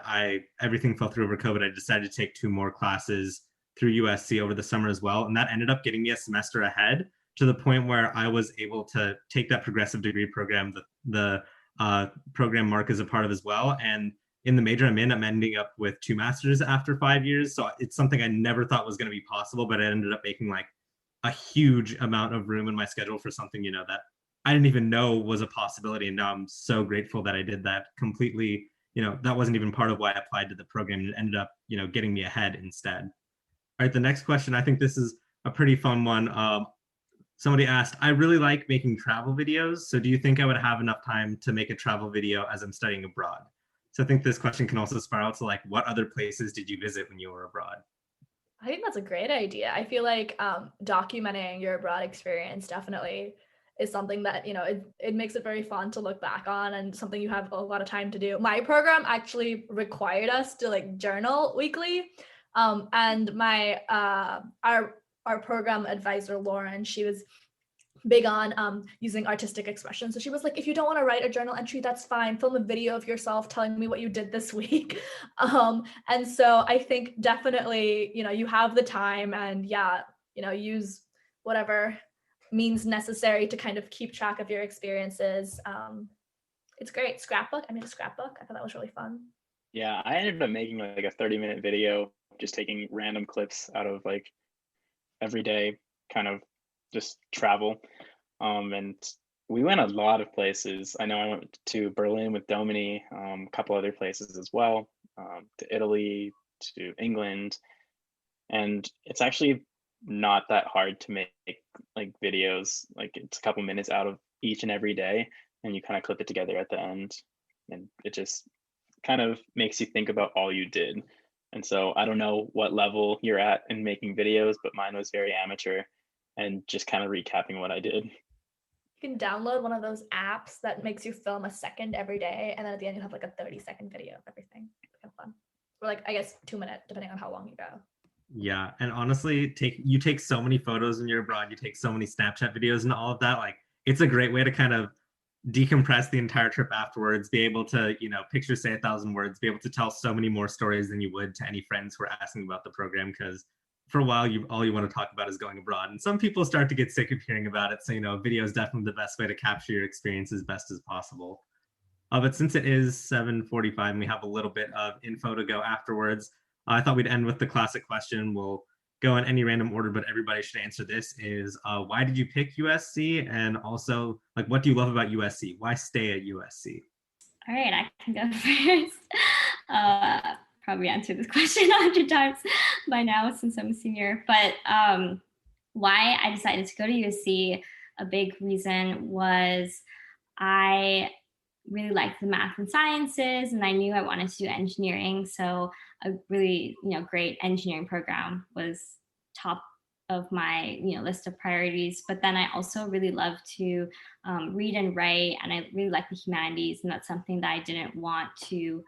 everything fell through over COVID, I decided to take 2 more classes through USC over the summer as well. And that ended up getting me a semester ahead, to the point where I was able to take that progressive degree program, the program Mark is a part of as well. And in the major I'm ending up with 2 masters after 5 years. So it's something I never thought was going to be possible, but it ended up making like a huge amount of room in my schedule for something, that I didn't even know was a possibility. And now I'm so grateful that I did that completely. That wasn't even part of why I applied to the program. It ended up, getting me ahead instead. All right, the next question, I think this is a pretty fun one. Somebody asked, I really like making travel videos. So do you think I would have enough time to make a travel video as I'm studying abroad? So I think this question can also spiral to like, what other places did you visit when you were abroad? I think that's a great idea. I feel like documenting your abroad experience definitely is something that, it makes it very fun to look back on, and something you have a lot of time to do. My program actually required us to like journal weekly. And my our program advisor, Lauren, she was big on using artistic expression. So she was like, if you don't want to write a journal entry, that's fine. Film a video of yourself telling me what you did this week. And so I think definitely, you have the time, and use whatever means necessary to kind of keep track of your experiences. It's great. Scrapbook. I made a scrapbook. I thought that was really fun. Yeah, I ended up making like a 30-minute video, just taking random clips out of like everyday kind of just travel. And we went a lot of places. I know I went to Berlin with Domini, a couple other places as well, to Italy, to England. And it's actually not that hard to make like videos. Like it's a couple minutes out of each and every day, and you kind of clip it together at the end. And it just kind of makes you think about all you did. And so I don't know what level you're at in making videos, but mine was very amateur and just kind of recapping what I did. You can download one of those apps that makes you film a second every day, and then at the end you have like a 30-second video of everything. It's kind of fun. Or like, I guess 2 minutes, depending on how long you go. Yeah, and honestly, you take so many photos when you're abroad, you take so many Snapchat videos and all of that. Like, it's a great way to kind of decompress the entire trip afterwards, be able to, picture say 1,000 words, be able to tell so many more stories than you would to any friends who are asking about the program, because for a while all you want to talk about is going abroad. And some people start to get sick of hearing about it. So, video is definitely the best way to capture your experience as best as possible. But since it is 7:45 and we have a little bit of info to go afterwards, I thought we'd end with the classic question. We'll go in any random order, but everybody should answer this is, why did you pick USC? And also, like, what do you love about USC? Why stay at USC? All right, I can go first. Probably answered this question 100 times by now since I'm a senior. But why I decided to go to USC, a big reason was I really liked the math and sciences, and I knew I wanted to do engineering. So a really, great engineering program was top of my, list of priorities. But then I also really love to read and write, and I really like the humanities, and that's something that I didn't want to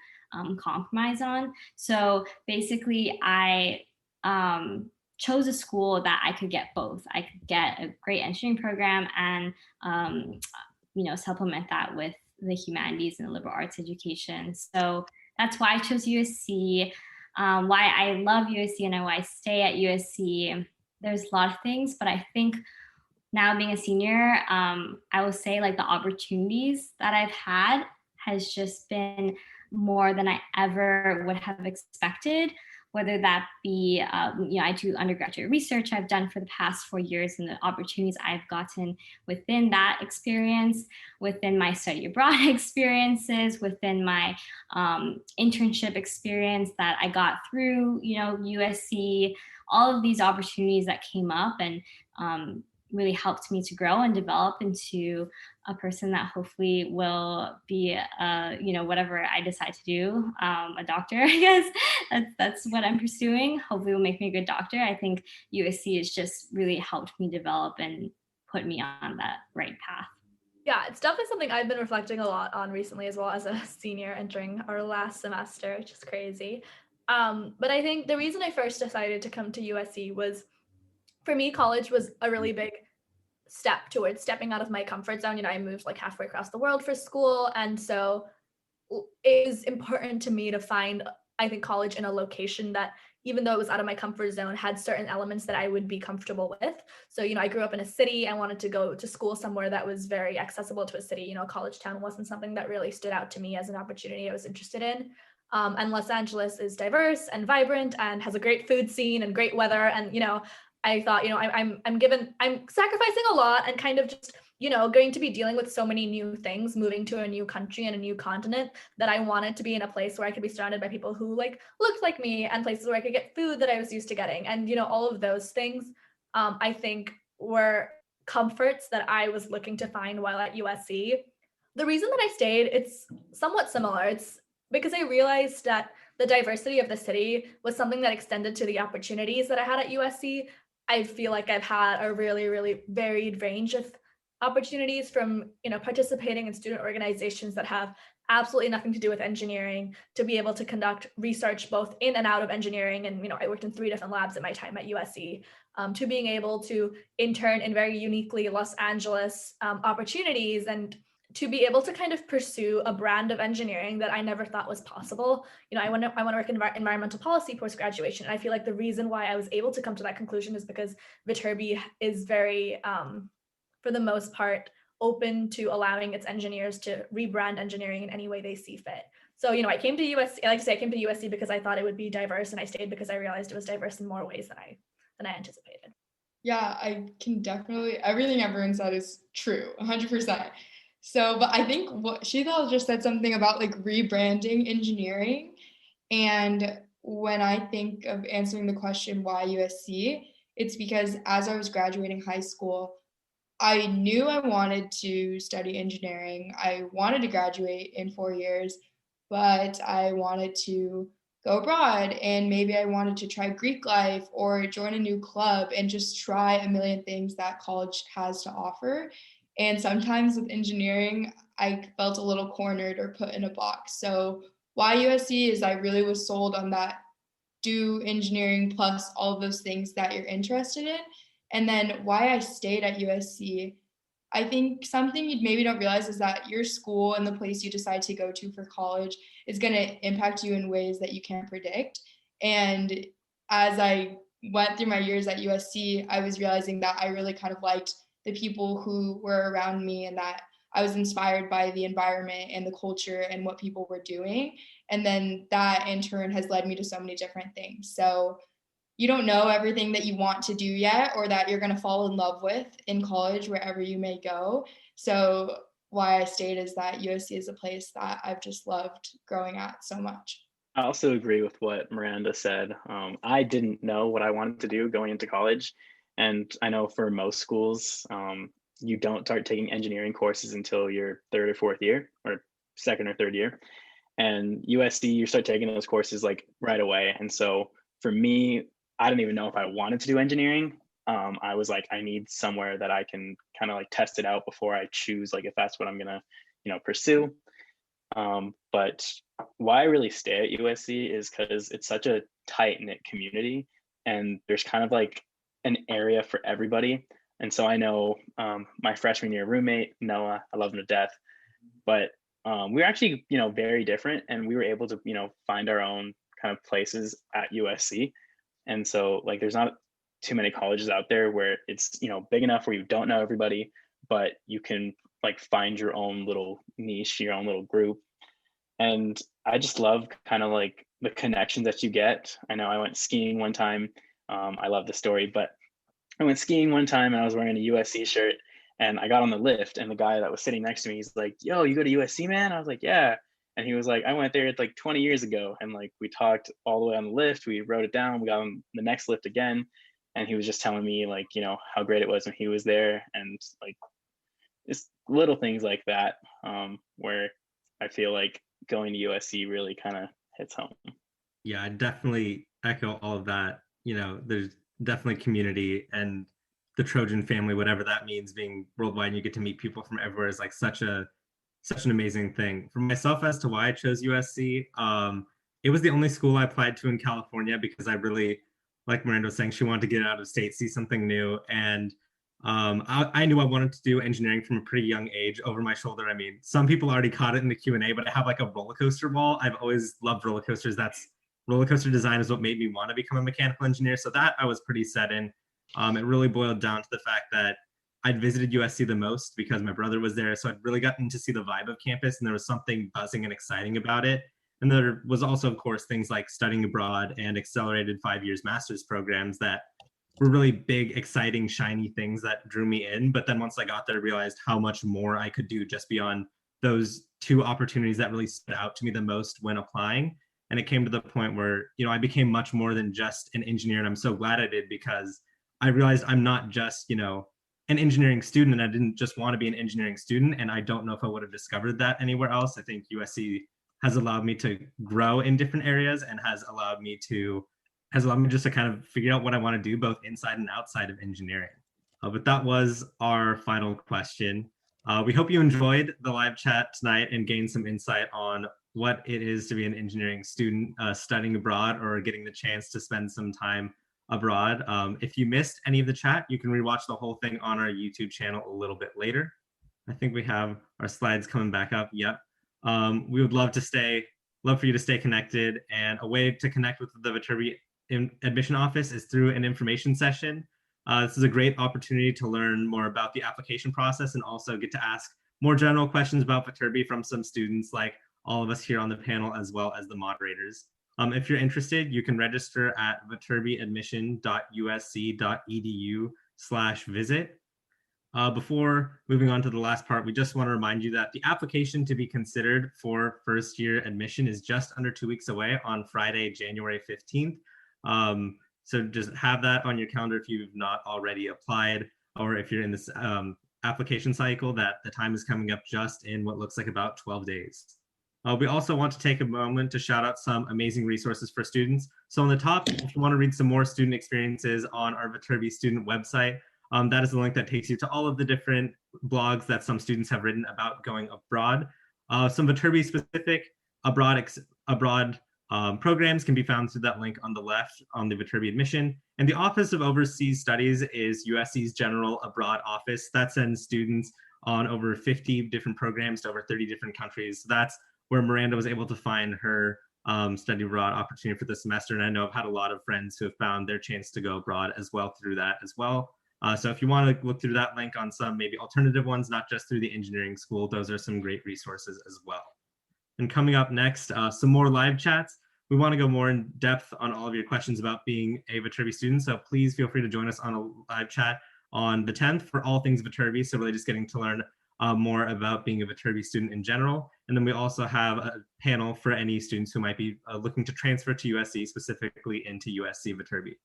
compromise on. So basically, I chose a school that I could get both. I could get a great engineering program and supplement that with the humanities and the liberal arts education. So that's why I chose USC. Why I love USC and why I stay at USC. There's a lot of things, but I think now being a senior, I will say like the opportunities that I've had has just been more than I ever would have expected. Whether that be, I do undergraduate research I've done for the past 4 years, and the opportunities I've gotten within that experience, within my study abroad experiences, within my internship experience that I got through, USC, all of these opportunities that came up and really helped me to grow and develop into a person that hopefully will be, whatever I decide to do, a doctor, I guess. That's what I'm pursuing. Hopefully will make me a good doctor. I think USC has just really helped me develop and put me on that right path. Yeah, it's definitely something I've been reflecting a lot on recently as well as a senior entering our last semester, which is crazy. But I think the reason I first decided to come to USC was, for me, college was a really big step towards stepping out of my comfort zone. I moved like halfway across the world for school. And so it is important to me to find, I think, college in a location that, even though it was out of my comfort zone, had certain elements that I would be comfortable with. So, I grew up in a city. I wanted to go to school somewhere that was very accessible to a city. College town wasn't something that really stood out to me as an opportunity I was interested in. And Los Angeles is diverse and vibrant and has a great food scene and great weather. And, I thought, I'm sacrificing a lot and kind of just, going to be dealing with so many new things, moving to a new country and a new continent, that I wanted to be in a place where I could be surrounded by people who looked like me, and places where I could get food that I was used to getting. And, all of those things, I think, were comforts that I was looking to find while at USC. The reason that I stayed, it's somewhat similar. It's because I realized that the diversity of the city was something that extended to the opportunities that I had at USC. I feel like I've had a really, really varied range of opportunities, from, participating in student organizations that have absolutely nothing to do with engineering, to be able to conduct research both in and out of engineering. And, I worked in 3 different labs at my time at USC, to being able to intern in very uniquely Los Angeles opportunities, and to be able to kind of pursue a brand of engineering that I never thought was possible. I want to work in environmental policy post-graduation. And I feel like the reason why I was able to come to that conclusion is because Viterbi is very, for the most part, open to allowing its engineers to rebrand engineering in any way they see fit. So, I came to USC, I like to say I came to USC because I thought it would be diverse, and I stayed because I realized it was diverse in more ways than I anticipated. Yeah, I can definitely, everything everyone said is true, 100%. So, but I think what Sheetal just said something about like rebranding engineering. And when I think of answering the question, why USC, it's because as I was graduating high school, I knew I wanted to study engineering. I wanted to graduate in 4 years, but I wanted to go abroad, and maybe I wanted to try Greek life or join a new club and just try a million things that college has to offer. And sometimes with engineering, I felt a little cornered or put in a box. So why USC is I really was sold on that, do engineering plus all of those things that you're interested in. And then why I stayed at USC, I think something you maybe don't realize is that your school and the place you decide to go to for college is going to impact you in ways that you can't predict. And as I went through my years at USC, I was realizing that I really kind of liked the people who were around me, and that I was inspired by the environment and the culture and what people were doing. And then that in turn has led me to so many different things. So you don't know everything that you want to do yet, or that you're going to fall in love with in college, wherever you may go. So why I stayed is that USC is a place that I've just loved growing at so much. I also agree with what Miranda said. I didn't know what I wanted to do going into college. And I know for most schools, you don't start taking engineering courses until your 3rd or 4th year, or 2nd or 3rd year. And USC, you start taking those courses like right away. And so for me, I didn't even know if I wanted to do engineering. I was like, I need somewhere that I can kind of like test it out before I choose like if that's what I'm gonna, pursue. But why I really stay at USC is because it's such a tight-knit community, and there's kind of like an area for everybody. And so I know my freshman year roommate, Noah, I love him to death, but we were actually, very different, and we were able to, find our own kind of places at USC. And so like there's not too many colleges out there where it's, you know, big enough where you don't know everybody, but you can like find your own little niche, your own little group. And I just love kind of like the connections that you get. I know I went skiing one time. I love the story, but I went skiing one time and I was wearing a USC shirt, and I got on the lift, and the guy that was sitting next to me, he's like, "Yo, you go to USC, man?" I was like, "Yeah." And he was like, "I went there like 20 years ago." And like we talked all the way on the lift, we wrote it down, we got on the next lift again. And he was just telling me like, you know, how great it was when he was there. And like just little things like that, where I feel like going to USC really kind of hits home. Yeah, I definitely echo all of that. You know, there's definitely community, and the Trojan family, whatever that means, being worldwide and you get to meet people from everywhere is like such an amazing thing. For myself, as to why I chose USC, it was the only school I applied to in California because I really, like Miranda was saying, she wanted to get out of state, see something new. And I knew I wanted to do engineering from a pretty young age. Over my shoulder, I mean, some people already caught it in the Q&A, but I have like a roller coaster wall. I've always loved roller coasters. That's roller coaster design is what made me want to become a mechanical engineer. So that I was pretty set in. It really boiled down to the fact that I'd visited USC the most because my brother was there. So I'd really gotten to see the vibe of campus, and there was something buzzing and exciting about it. And there was also, of course, things like studying abroad and accelerated 5 years master's programs that were really big, exciting, shiny things that drew me in. But then once I got there, I realized how much more I could do just beyond those two opportunities that really stood out to me the most when applying. And it came to the point where, you know, I became much more than just an engineer. And I'm so glad I did, because I realized I'm not just, you know, an engineering student, and I didn't just want to be an engineering student. And I don't know if I would have discovered that anywhere else. I think USC has allowed me to grow in different areas and has allowed me just to kind of figure out what I want to do both inside and outside of engineering. But that was our final question. We hope you enjoyed the live chat tonight and gained some insight on what it is to be an engineering student studying abroad or getting the chance to spend some time abroad. If you missed any of the chat, you can rewatch the whole thing on our YouTube channel a little bit later. I think we have our slides coming back up. Yep. We would love for you to stay connected, and a way to connect with the Viterbi admission office is through an information session. This is a great opportunity to learn more about the application process and also get to ask more general questions about Viterbi from some students like all of us here on the panel, as well as the moderators. If you're interested, you can register at viterbiadmission.usc.edu/visit. Before moving on to the last part, we just want to remind you that the application to be considered for first year admission is just under 2 weeks away on Friday, January 15th. So just have that on your calendar if you've not already applied, or if you're in this application cycle, that the time is coming up just in what looks like about 12 days. We also want to take a moment to shout out some amazing resources for students. So on the top, if you want to read some more student experiences on our Viterbi student website, that is the link that takes you to all of the different blogs that some students have written about going abroad. Some Viterbi specific abroad programs can be found through that link on the left on the Viterbi admission. And the Office of Overseas Studies is USC's general abroad office that sends students on over 50 different programs to over 30 different countries. So that's where Miranda was able to find her study abroad opportunity for the semester. And I know I've had a lot of friends who have found their chance to go abroad as well through that as well. So if you want to look through that link on some maybe alternative ones, not just through the engineering school, those are some great resources as well. And coming up next, some more live chats. We want to go more in depth on all of your questions about being a Viterbi student. So please feel free to join us on a live chat on the 10th for all things Viterbi. So really just getting to learn more about being a Viterbi student in general. And then we also have a panel for any students who might be looking to transfer to USC, specifically into USC Viterbi.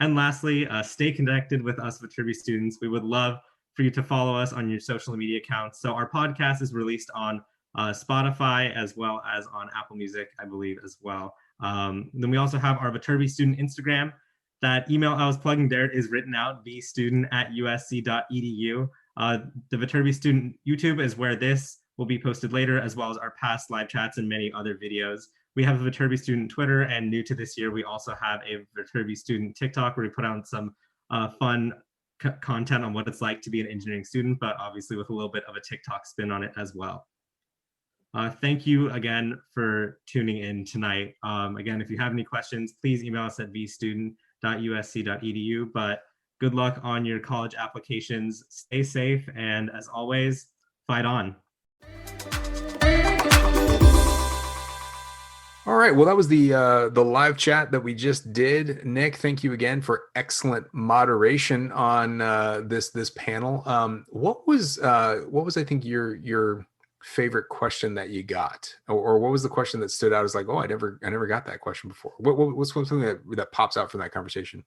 And lastly, stay connected with us Viterbi students. We would love for you to follow us on your social media accounts. So our podcast is released on Spotify as well as on Apple Music, I believe, as well. Then we also have our Viterbi student Instagram. That email I was plugging there is written out, vstudent@usc.edu. The Viterbi student YouTube is where this will be posted later, as well as our past live chats and many other videos. We have a Viterbi student Twitter, and new to this year, we also have a Viterbi student TikTok where we put out some fun content on what it's like to be an engineering student, but obviously with a little bit of a TikTok spin on it as well. Thank you again for tuning in tonight. Again, if you have any questions, please email us at vstudent business.usc.edu. But good luck on your college applications. Stay safe. And as always, fight on. All right. Well, that was the live chat that we just did. Nick, thank you again for excellent moderation on this panel. What was I think your favorite question that you got, or what was the question that stood out as like, oh, I never got that question before? What's something that pops out from that conversation?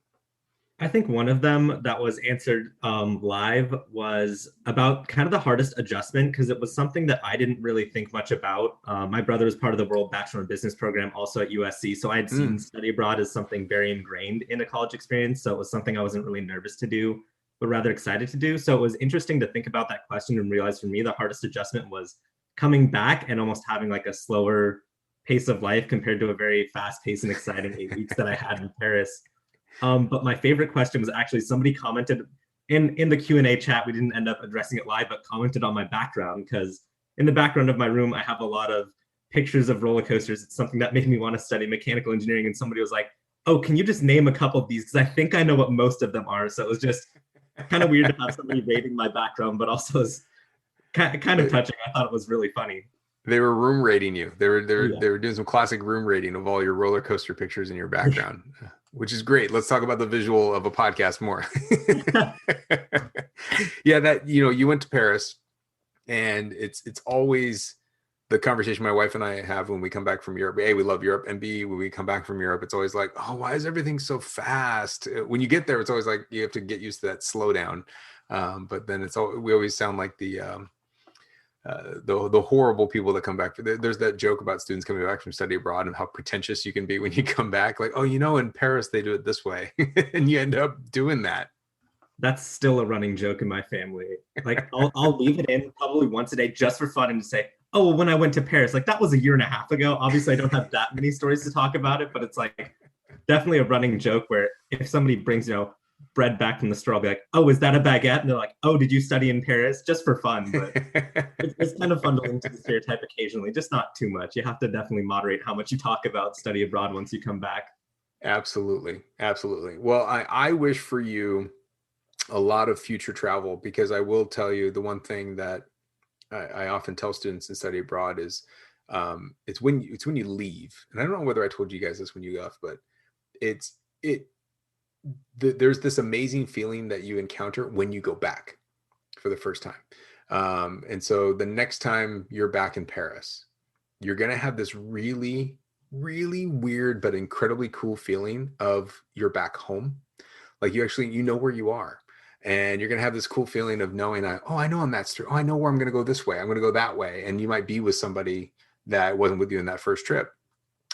I think one of them that was answered live was about kind of the hardest adjustment, because it was something that I didn't really think much about. My brother was part of the World Bachelor in Business program also at USC. So I had seen study abroad as something very ingrained in a college experience. So it was something I wasn't really nervous to do, but rather excited to do. So it was interesting to think about that question and realize for me, the hardest adjustment was coming back and almost having like a slower pace of life compared to a very fast paced and exciting 8 weeks that I had in Paris. But my favorite question was actually somebody commented in the Q&A chat. We didn't end up addressing it live, but commented on my background, because in the background of my room, I have a lot of pictures of roller coasters. It's something that made me want to study mechanical engineering. And somebody was like, oh, can you just name a couple of these? Because I think I know what most of them are. So it was just kind of weird to have somebody rating my background, but also was kind of touching. I thought it was really funny. They were room rating you. They were doing some classic room rating of all your roller coaster pictures in your background, which is great. Let's talk about the visual of a podcast more. Yeah, that you went to Paris, and it's always the conversation my wife and I have when we come back from Europe. A, we love Europe, and B, when we come back from Europe, it's always like, oh, why is everything so fast? When you get there, it's always like you have to get used to that slowdown. But then we always sound like the horrible people that come back. There's that joke about students coming back from study abroad and how pretentious you can be when you come back. Like, oh, in Paris, they do it this way. And you end up doing that. That's still a running joke in my family. Like I'll leave it in probably once a day just for fun and just say, oh, well, when I went to Paris, like that was a year and a half ago. Obviously, I don't have that many stories to talk about it, but it's like definitely a running joke where if somebody brings, bread back from the store, I'll be like, oh, is that a baguette? And they're like, oh, did you study in Paris? Just for fun. But it's kind of fun to link to the stereotype occasionally, just not too much. You have to definitely moderate how much you talk about study abroad once you come back. Absolutely. Well, I wish for you a lot of future travel, because I will tell you the one thing that I often tell students in study abroad is it's when you leave. And I don't know whether I told you guys this when you left, but there's this amazing feeling that you encounter when you go back for the first time. And so the next time you're back in Paris, you're going to have this really, really weird, but incredibly cool feeling of you're back home. Like you know where you are, and you're going to have this cool feeling of knowing, I know on that street. Oh, I know where I'm going to go this way. I'm going to go that way. And you might be with somebody that wasn't with you in that first trip.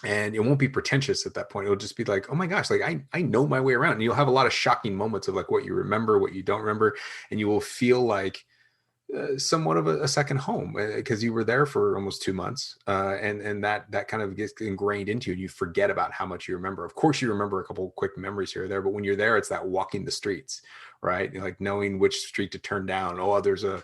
And it won't be pretentious at that point. It'll just be like, oh my gosh, like I know my way around. And you'll have a lot of shocking moments of like what you remember, what you don't remember. And you will feel like somewhat of a second home, because you were there for almost 2 months. And that kind of gets ingrained into you, and you forget about how much you remember. Of course, you remember a couple of quick memories here or there, but when you're there, it's that walking the streets, right? Like knowing which street to turn down. Oh, there's a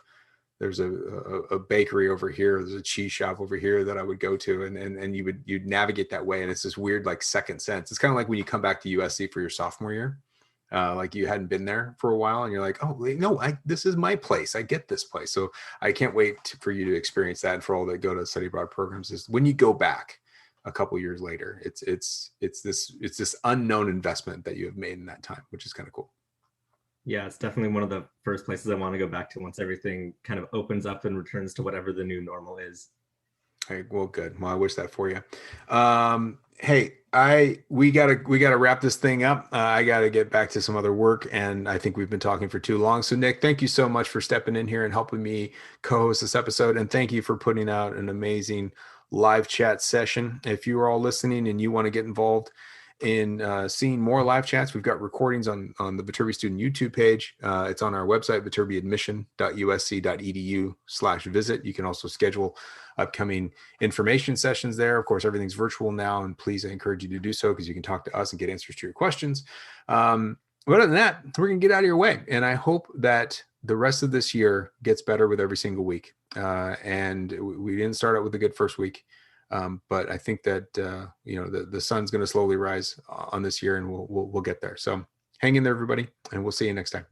bakery over here. There's a cheese shop over here that I would go to. And you'd navigate that way. And it's this weird, like second sense. It's kind of like when you come back to USC for your sophomore year, like you hadn't been there for a while and you're like, oh no, this is my place. I get this place. So I can't wait for you to experience that. And for all that go to study abroad programs, is when you go back a couple years later, it's this unknown investment that you have made in that time, which is kind of cool. Yeah, it's definitely one of the first places I want to go back to once everything kind of opens up and returns to whatever the new normal is. Hey, well, good. Well, I wish that for you. Hey, we gotta wrap this thing up. I gotta get back to some other work, and I think we've been talking for too long. So, Nick, thank you so much for stepping in here and helping me co-host this episode, and thank you for putting out an amazing live chat session. If you are all listening and you want to get involved in seeing more live chats, we've got recordings on the Viterbi student YouTube page. It's on our website, viterbiadmission.usc.edu/visit. You can also schedule upcoming information sessions there. Of course, everything's virtual now, and please, I encourage you to do so, because you can talk to us and get answers to your questions. But other than that, we're gonna get out of your way, and I hope that the rest of this year gets better with every single week. And we didn't start out with a good first week. But I think that the sun's going to slowly rise on this year, and we'll get there. So hang in there, everybody, and we'll see you next time.